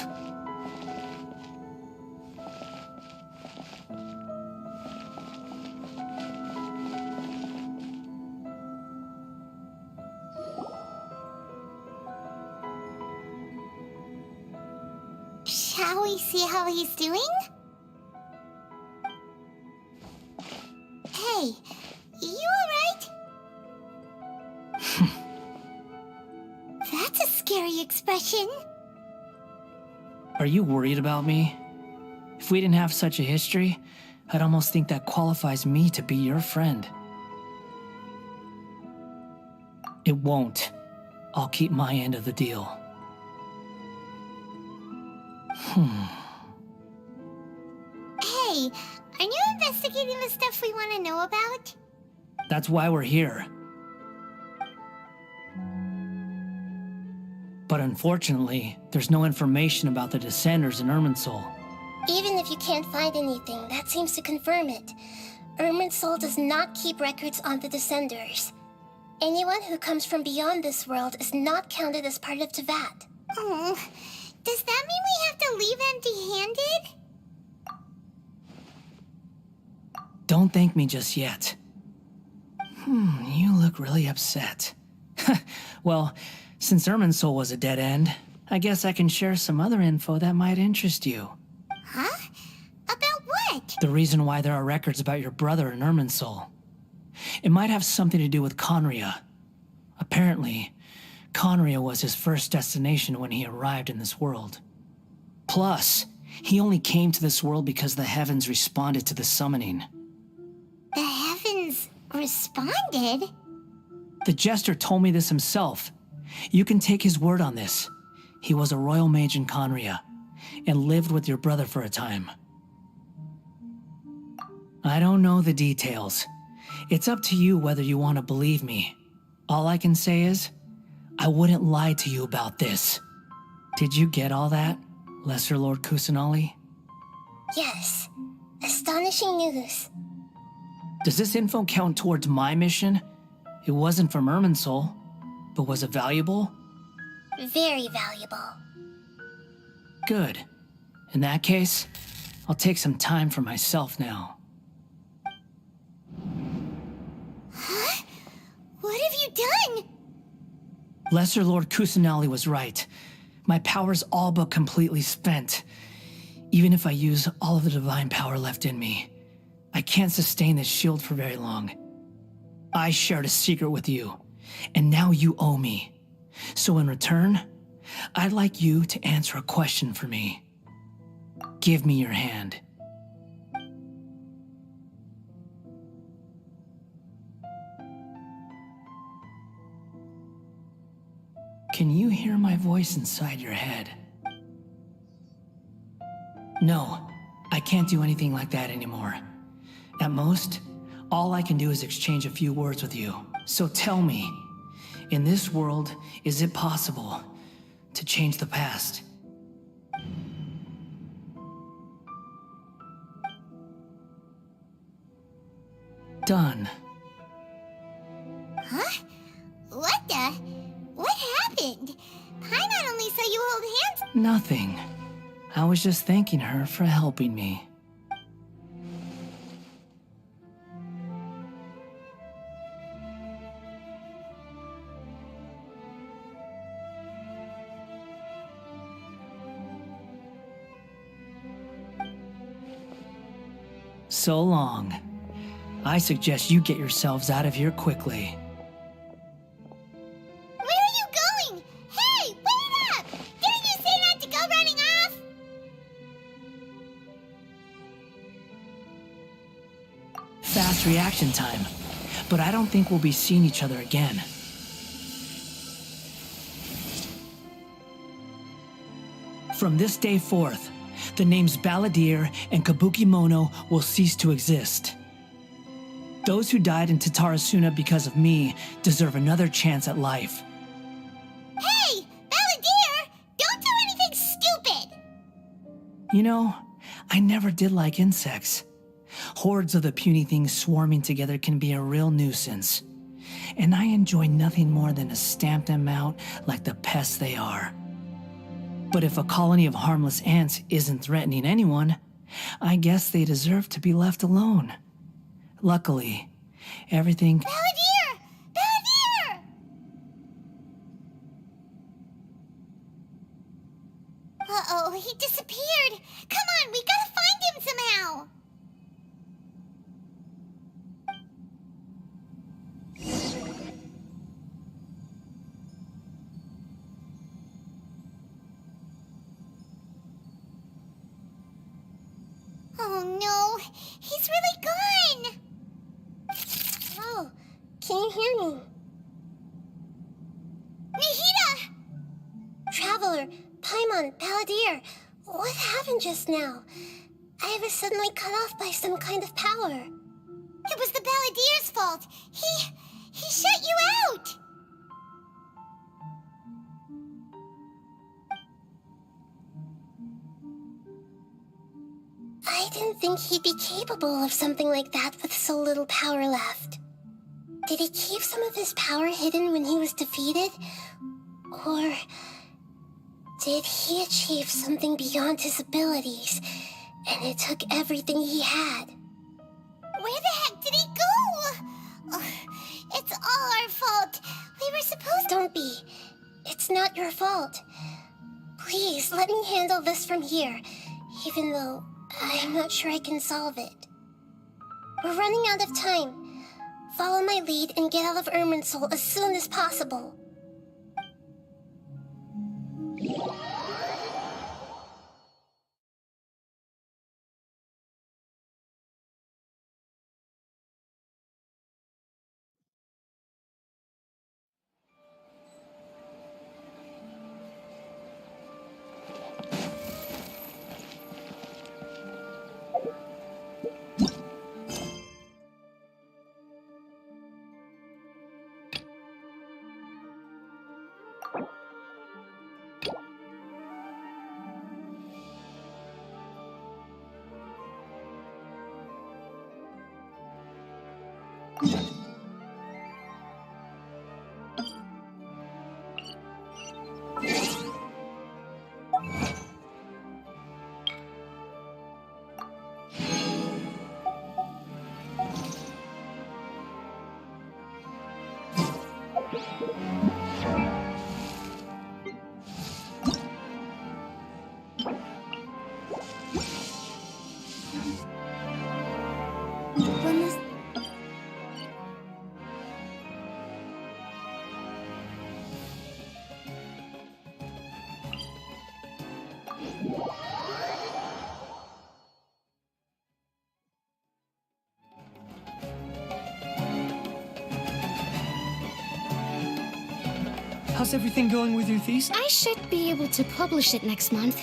Shall we see how he's doing? Hey, you alright? That's a scary expression. Are you worried about me? If we didn't have such a history, I'd almost think that qualifies me to be your friend. It won't. I'll keep my end of the deal. Hey, are you investigating the stuff we want to know about? That's why we're here. But unfortunately, there's no information about the Descenders in Irminsul. Even if you can't find anything, that seems to confirm it. Irminsul does not keep records on the Descenders. Anyone who comes from beyond this world is not counted as part of Teyvat. Oh, does that mean we have to leave empty-handed? Don't thank me just yet. You look really upset. Well, since Irminsul was a dead end, I guess I can share some other info that might interest you. Huh? About what? The reason why there are records about your brother in Irminsul. It might have something to do with Conria. Apparently, Conria was his first destination when he arrived in this world. Plus, He only came to this world because the heavens responded to the summoning. The heavens responded? The jester told me this himself. You can take his word on this. He was a royal mage in Conria, and lived with your brother for a time. I don't know the details. It's up to you whether you want to believe me. All I can say is, I wouldn't lie to you about this. Did you get all that, Lesser Lord Kusanali? Yes. Astonishing news. Does this info count towards my mission? It wasn't from Irminsul, but was it valuable? Very valuable. Good. In that case, I'll take some time for myself now. Huh? What have you done? Lesser Lord Kusanali was right. My power's all but completely spent. Even if I use all of the divine power left in me, I can't sustain this shield for very long. I shared a secret with you, and now you owe me. So in return, I'd like you to answer a question for me. Give me your hand. Can you hear my voice inside your head? No, I can't do anything like that anymore. At most, all I can do is exchange a few words with you. So tell me, in this world, is it possible to change the past? Done. Huh? What the? What happened? Paimon only saw you hold hands. Nothing. I was just thanking her for helping me. So long. I suggest you get yourselves out of here quickly. Where are you going? Hey, wait up! Didn't you say not to go running off? Fast reaction time. But I don't think we'll be seeing each other again. From this day forth, the names Balladeer and Kabukimono will cease to exist. Those who died in Tatarasuna because of me deserve another chance at life. Hey, Balladeer! Don't do anything stupid! You know, I never did like insects. Hordes of the puny things swarming together can be a real nuisance. And I enjoy nothing more than to stamp them out like the pests they are. But if a colony of harmless ants isn't threatening anyone, I guess they deserve to be left alone. Luckily, everything... Balladeer! Balladeer! Uh-oh, he disappeared. Come on, we gotta find him somehow. Oh no, he's really gone. Oh, can you hear me? Nihida! Traveler, Paimon, Balladeer, what happened just now? I was suddenly cut off by some kind of power. It was the Balladeer's fault. He shut you out. I didn't think he'd be capable of something like that with so little power left. Did he keep some of his power hidden when he was defeated? Or did he achieve something beyond his abilities, and it took everything he had? Where the heck did he go? Ugh, it's all our fault. We were supposed to... Don't be. It's not your fault. Please, let me handle this from here, even though I'm not sure I can solve it. We're running out of time. Follow my lead and get out of Irminsul as soon as possible. When this... How's everything going with your thesis? I should be able to publish it next month.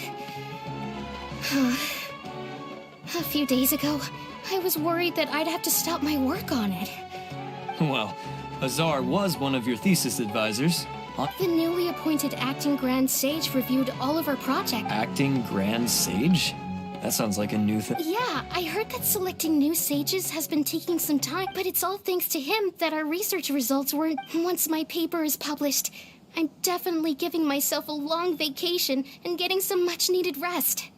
A few days ago, I was worried that I'd have to stop my work on it. Well, Azar was one of your thesis advisors. The newly appointed acting Grand Sage reviewed all of our project. Acting Grand Sage? That sounds like a new thing. Yeah, I heard that selecting new sages has been taking some time, but it's all thanks to him that our research results were... Once my paper is published, I'm definitely giving myself a long vacation and getting some much-needed rest.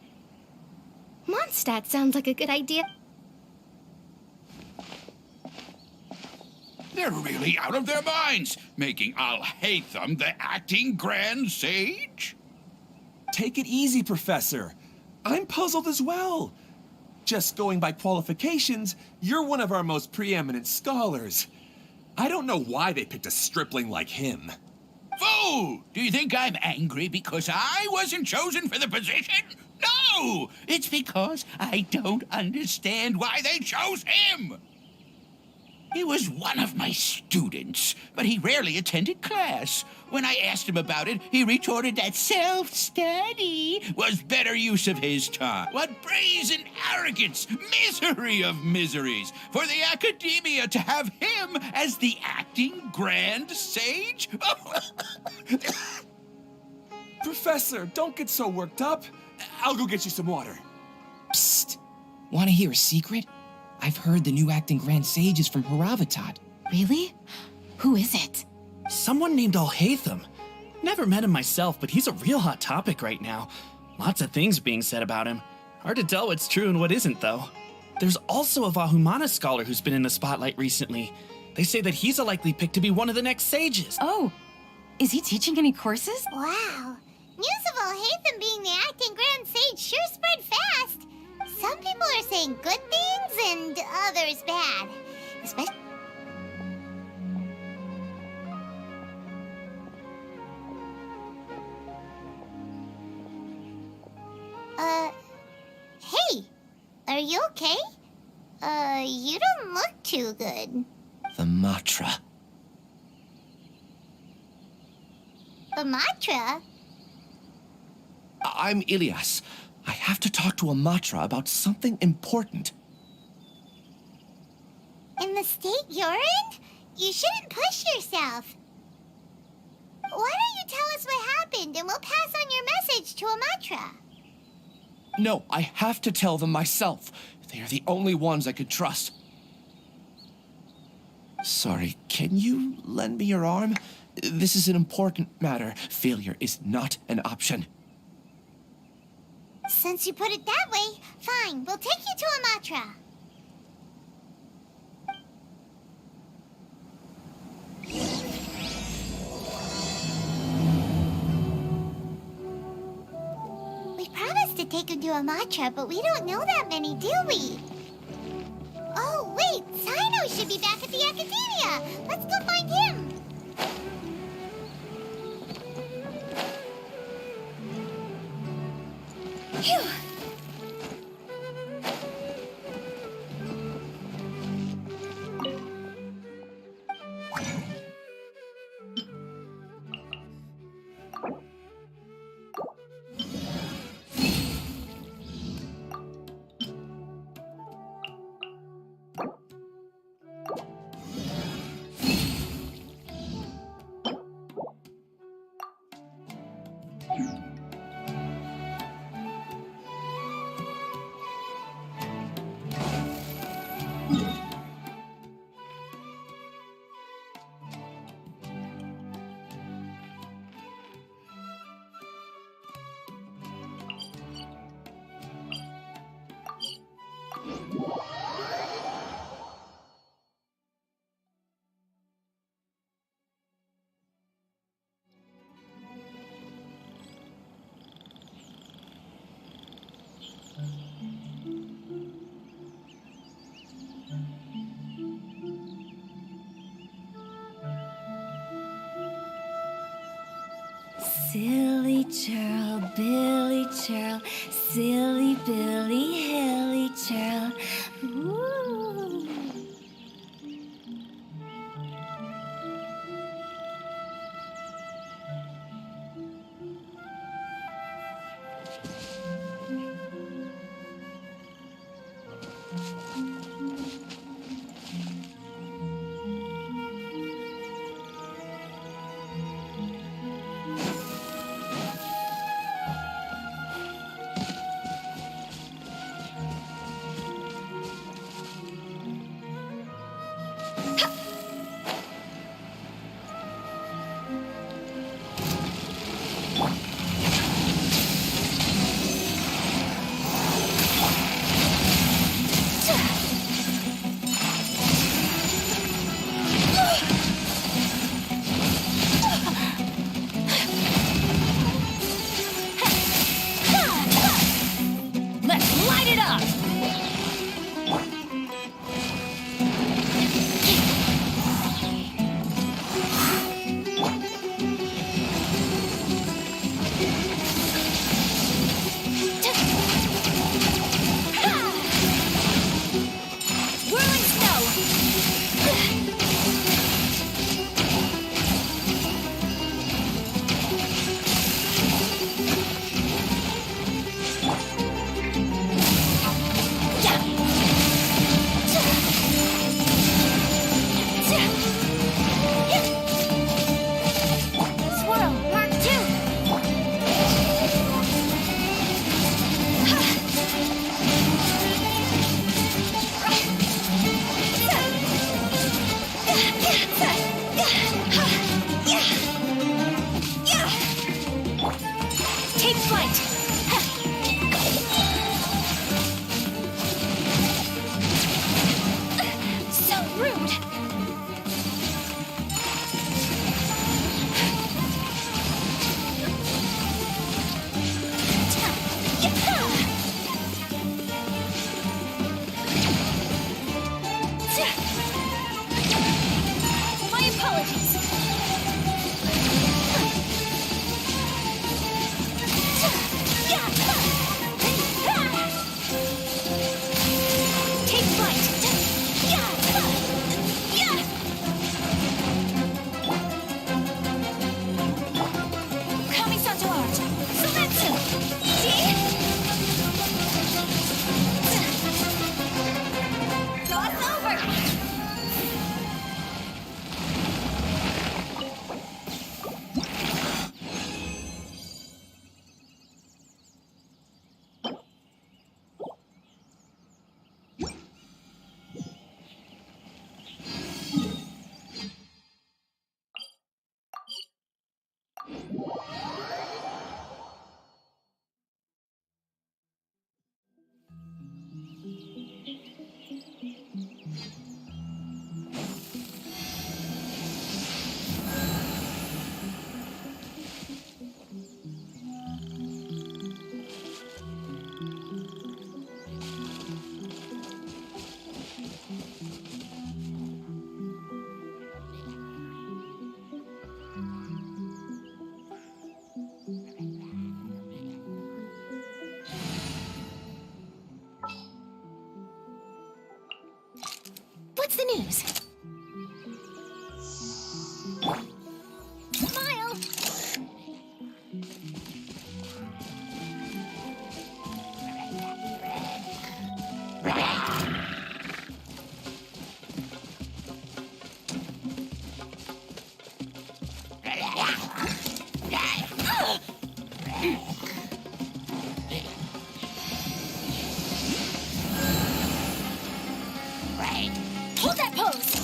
Mondstadt sounds like a good idea. They're really out of their minds, making Al-Haytham the acting Grand Sage? Take it easy, Professor. I'm puzzled as well. Just going by qualifications, you're one of our most preeminent scholars. I don't know why they picked a stripling like him. Fool! Do you think I'm angry because I wasn't chosen for the position? No! It's because I don't understand why they chose him! He was one of my students, but he rarely attended class. When I asked him about it, he retorted that self-study was better use of his time. What brazen arrogance! Misery of miseries! For the academia to have him as the acting Grand Sage? Professor, don't get so worked up. I'll go get you some water. Psst. Want to hear a secret? I've heard the new acting Grand Sage is from Haravatat. Really? Who is it? Someone named Al-Haytham. Never met him myself, but he's a real hot topic right now. Lots of things being said about him. Hard to tell what's true and what isn't, though. There's also a Vahumana scholar who's been in the spotlight recently. They say that he's a likely pick to be one of the next sages. Oh, is he teaching any courses? Wow. News of Al-Haytham being the acting Grand Sage sure spread fast. Some people are saying good things and others bad. Especially... Hey! Are you okay? You don't look too good. The Matra. The Matra? I'm Ilias. I have to talk to a Matra about something important. In the state you're in? You shouldn't push yourself. Why don't you tell us what happened and we'll pass on your message to a Matra? No, I have to tell them myself. They are the only ones I could trust. Sorry, can you lend me your arm? This is an important matter. Failure is not an option. Since you put it that way, fine. We'll take you to a Matra. We promised to take him to a Matra, but we don't know that many, do we? Oh, wait! Sino should be back at the Academia! Let's go find him! Phew! Silly churl, Billy churl, silly Billy, hilly churl. Ooh. Let's light it up! Whirling snow! Swirl, Mark 2! Take flight! So rude! My apologies! Take flight! Kamisato art! Sumetsu! Gloss over! What's the news? Smile! Hold that pose!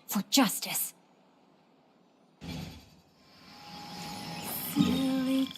For justice. Silly.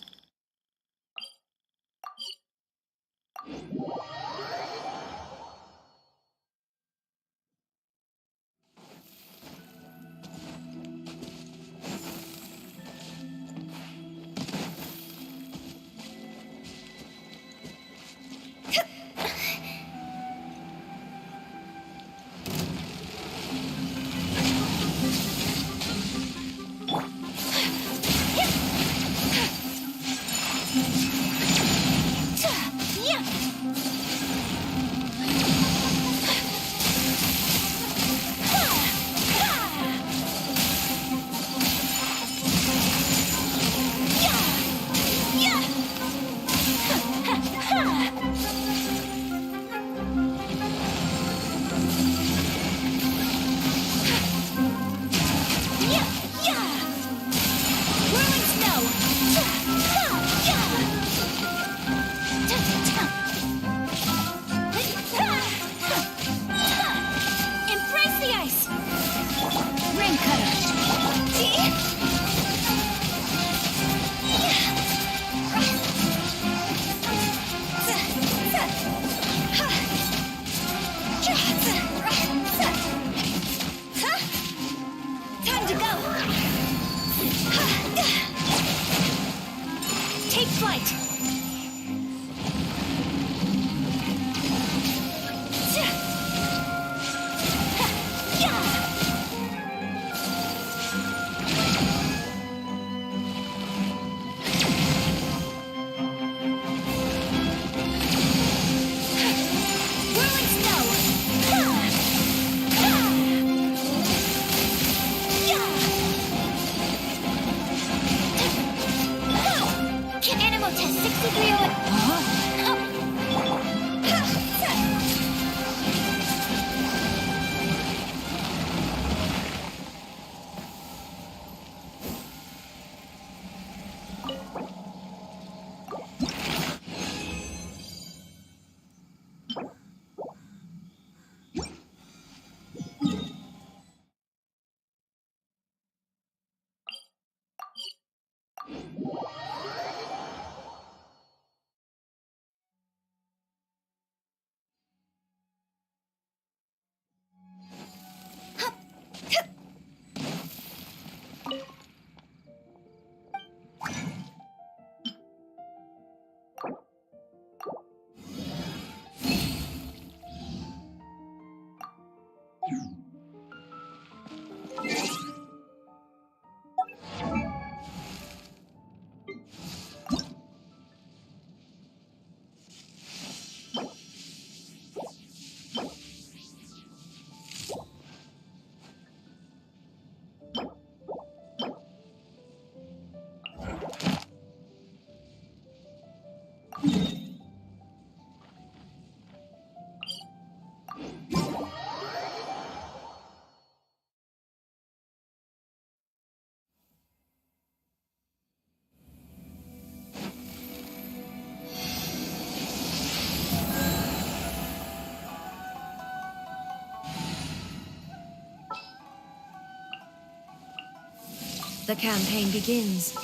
The campaign begins.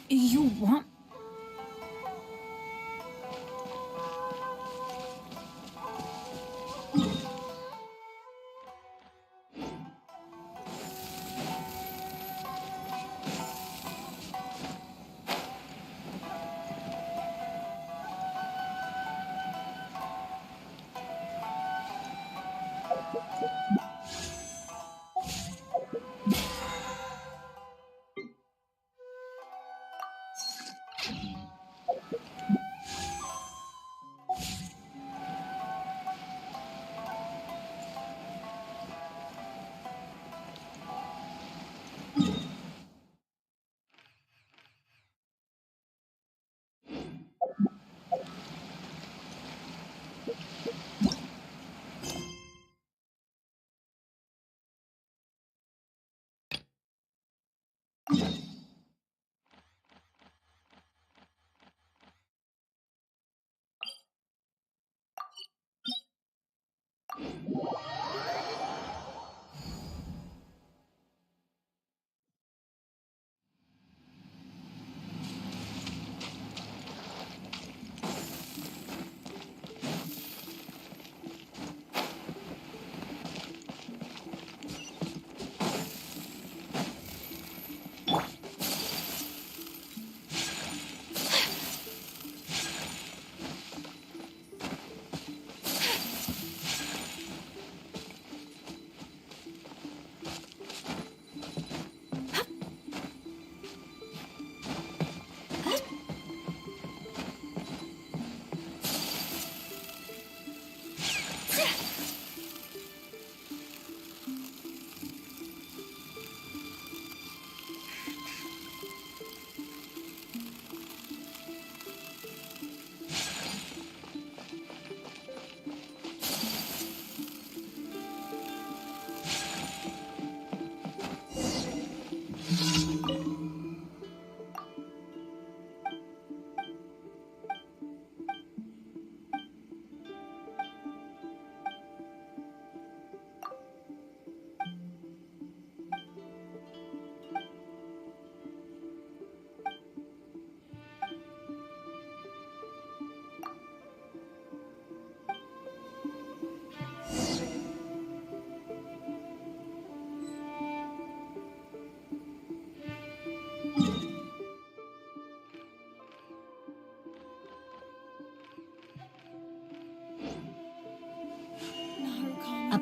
You want...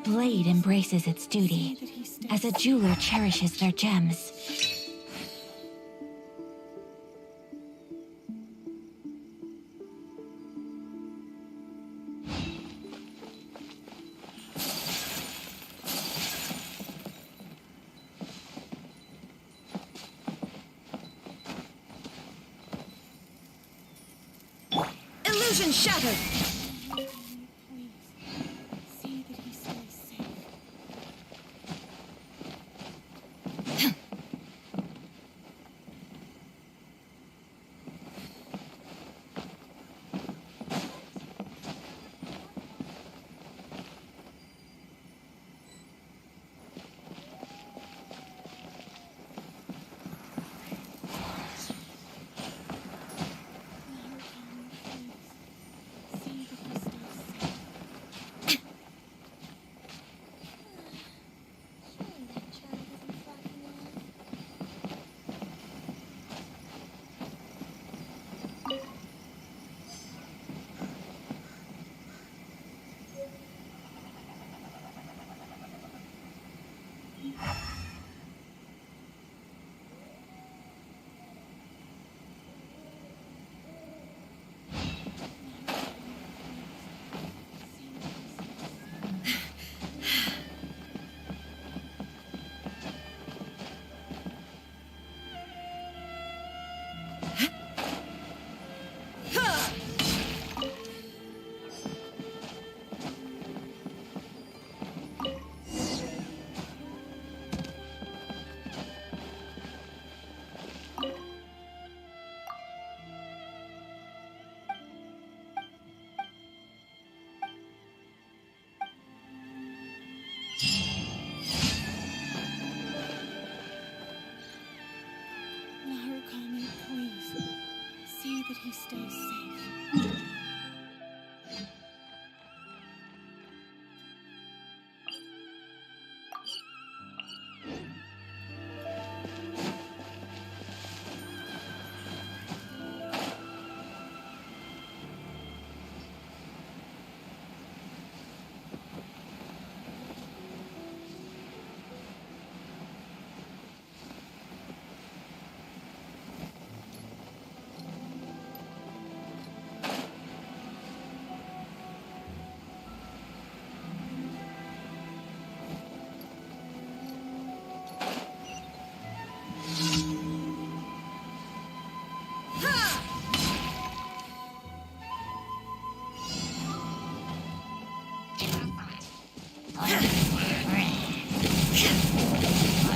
blade embraces its duty, as a jeweler cherishes their gems. Illusion shattered!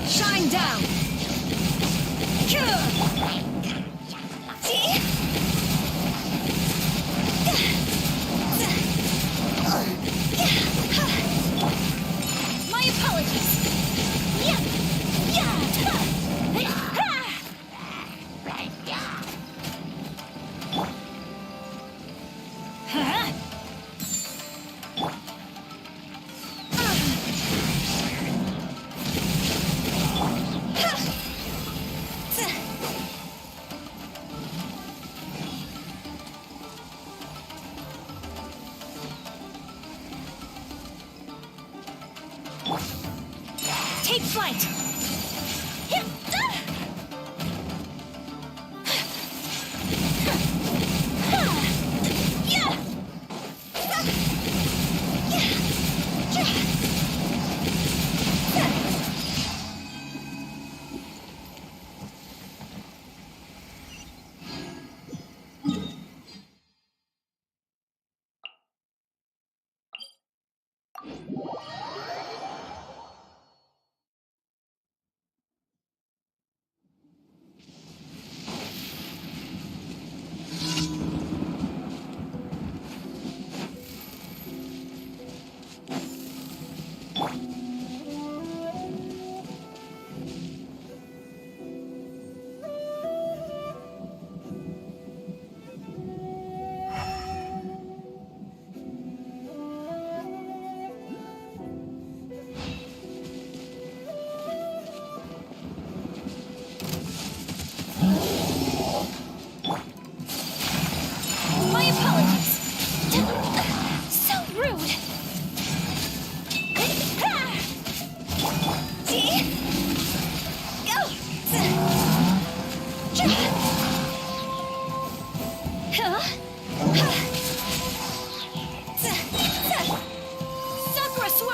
Shine down! My apologies! Take flight!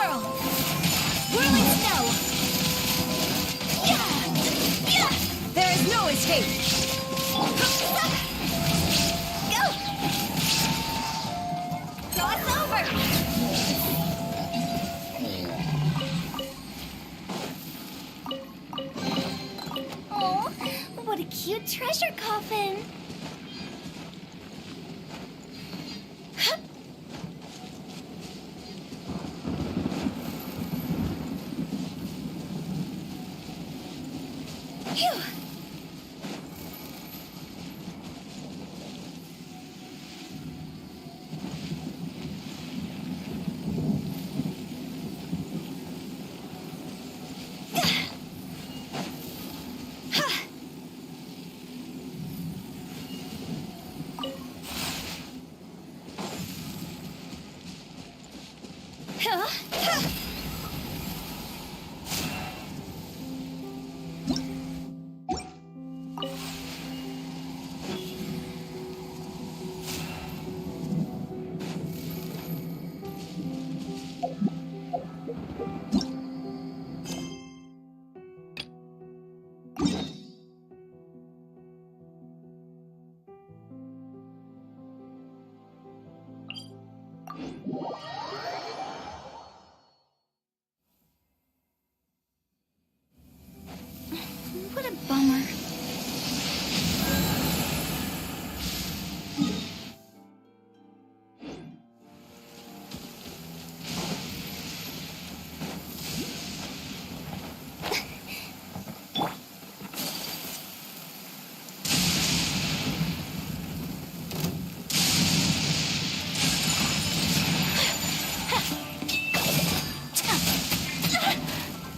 swirl! Whirling snow! There is no escape! Go! Cross over! Oh, what a cute treasure coffin! Phew! What a bummer.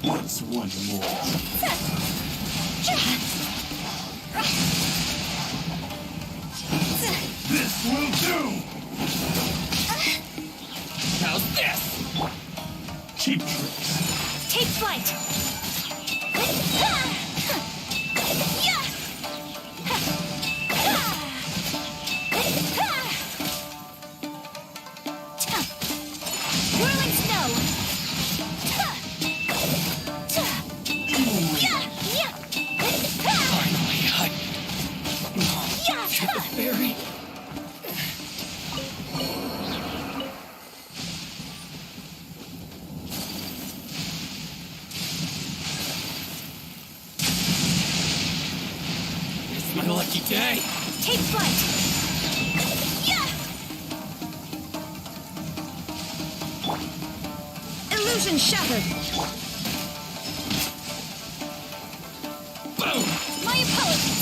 What's one more? This will do! How's this? Cheap tricks. Take flight! Whirling snow! Barry. It's my lucky day. Take flight! Illusion shattered! Boom! My apologies!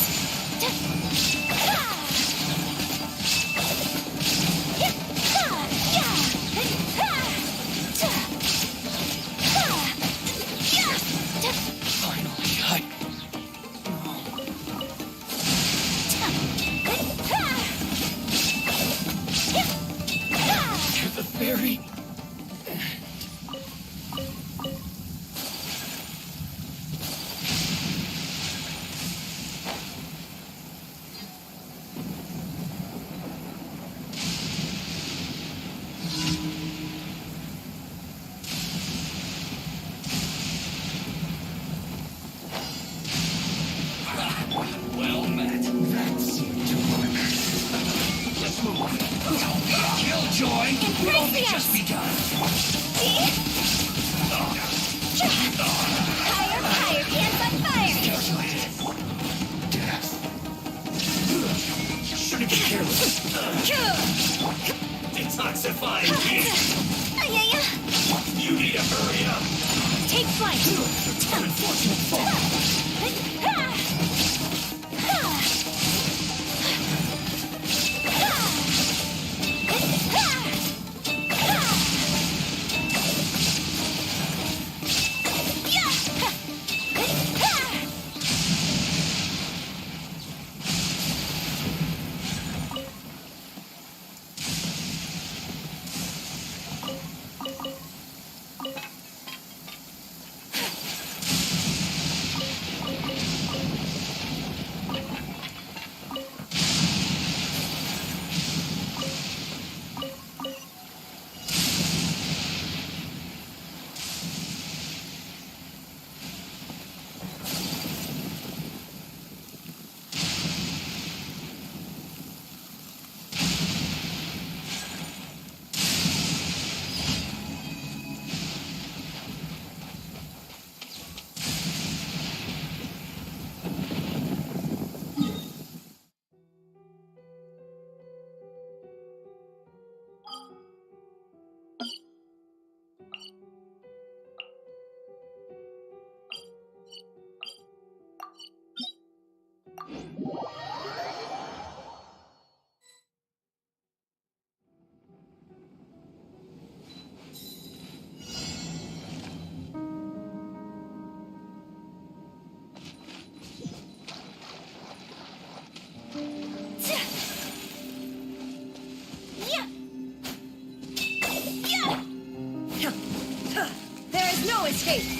Barry. Well met. That seemed to work. Let's move. Killjoy will only just begun. Higher, higher, hands on fire! Calculated. Death. Shouldn't be careless. Detoxifying heat. You need to hurry up. Take flight! An unfortunate fall. tape.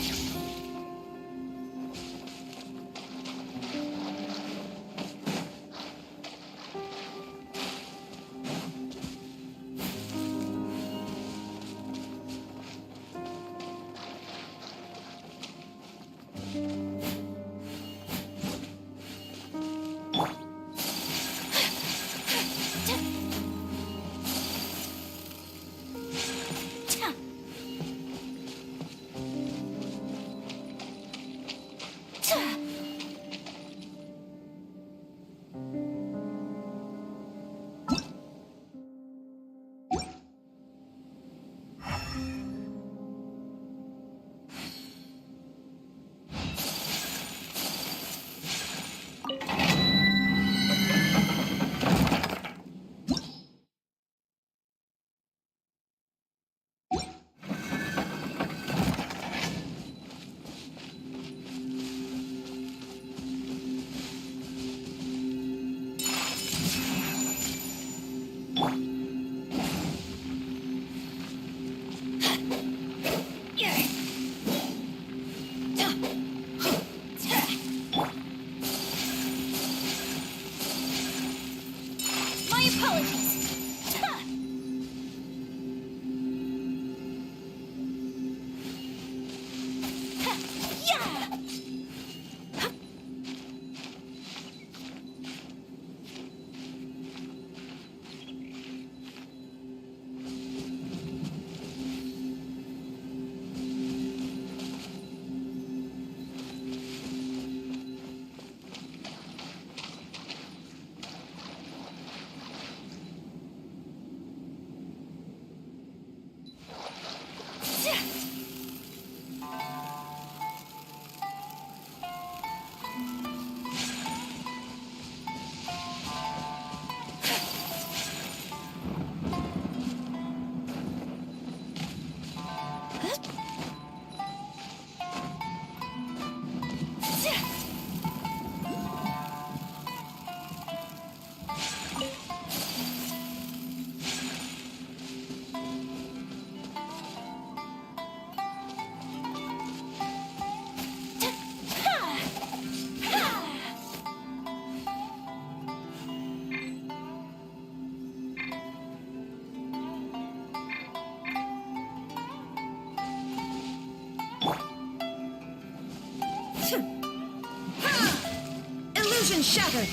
Illusion shattered!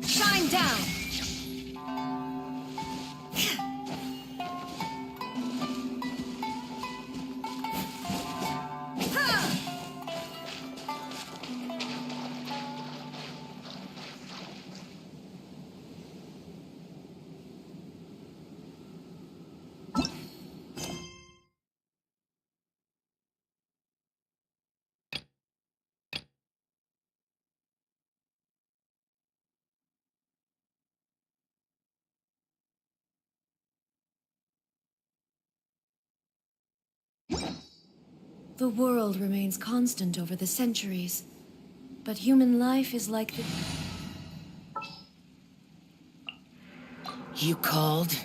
Shine down! The world remains constant over the centuries, but human life is like the... You called?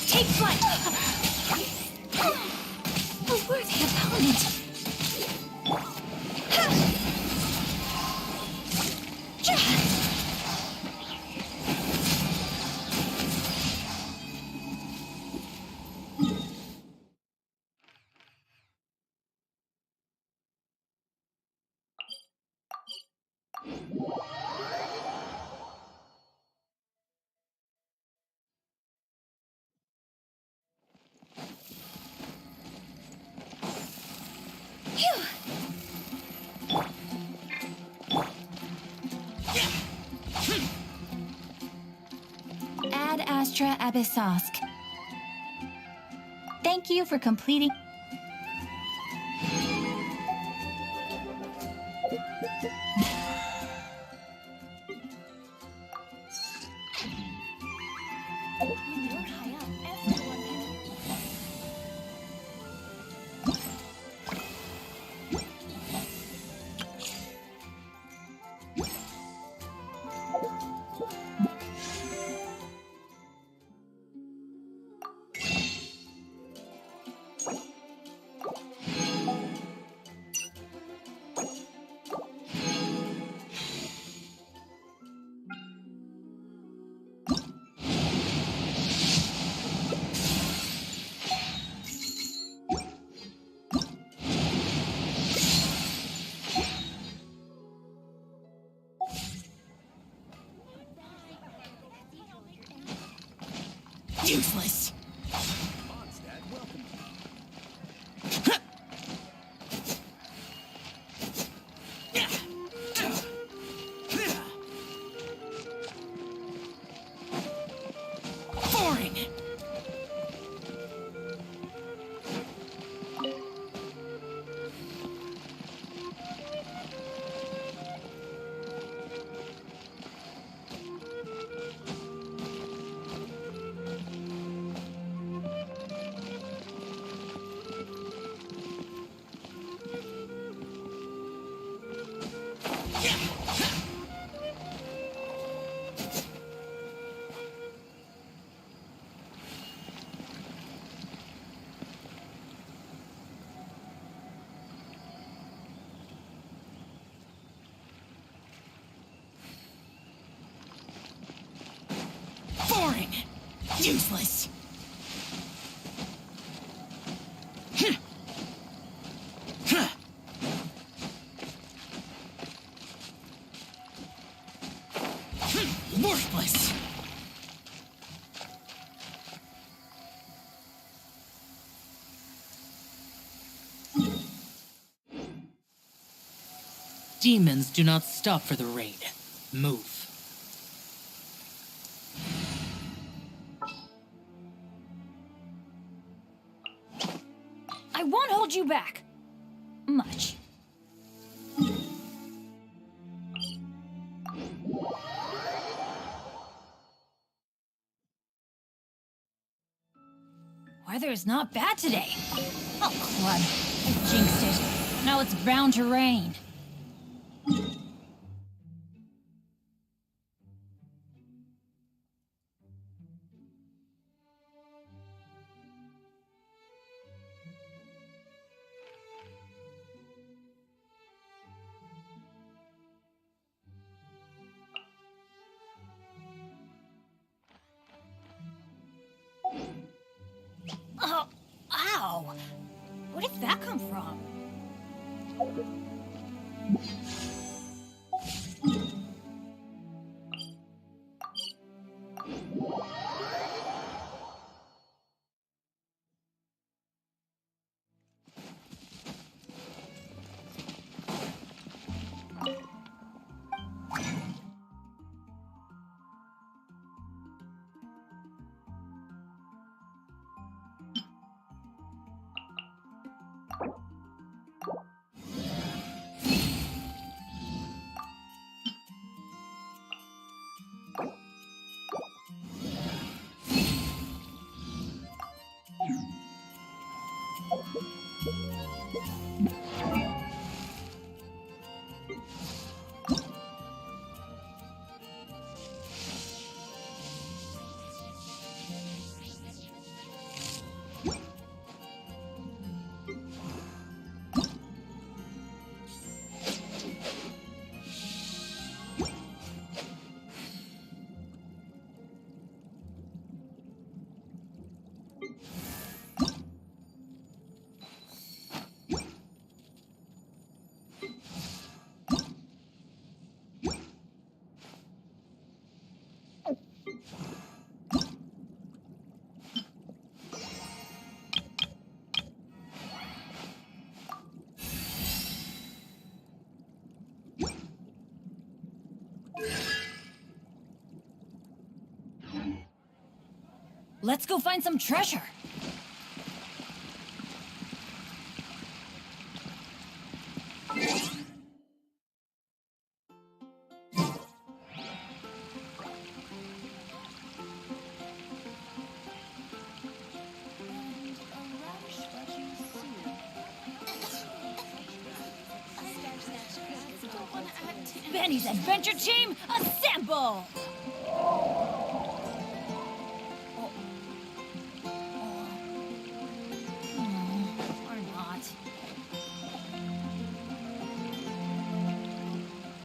Take flight! A worthy opponent! Abisask. Thank you for completing. Useless. Boring. Boring. Useless. Worthless. Demons do not stop for the raid. Move. I won't hold you back. Much. Weather is not bad today. Oh, crud. I jinxed it. Now it's bound to rain. Oh, ow! Where did that come from? Let's go find some treasure. Benny's adventure team, assemble!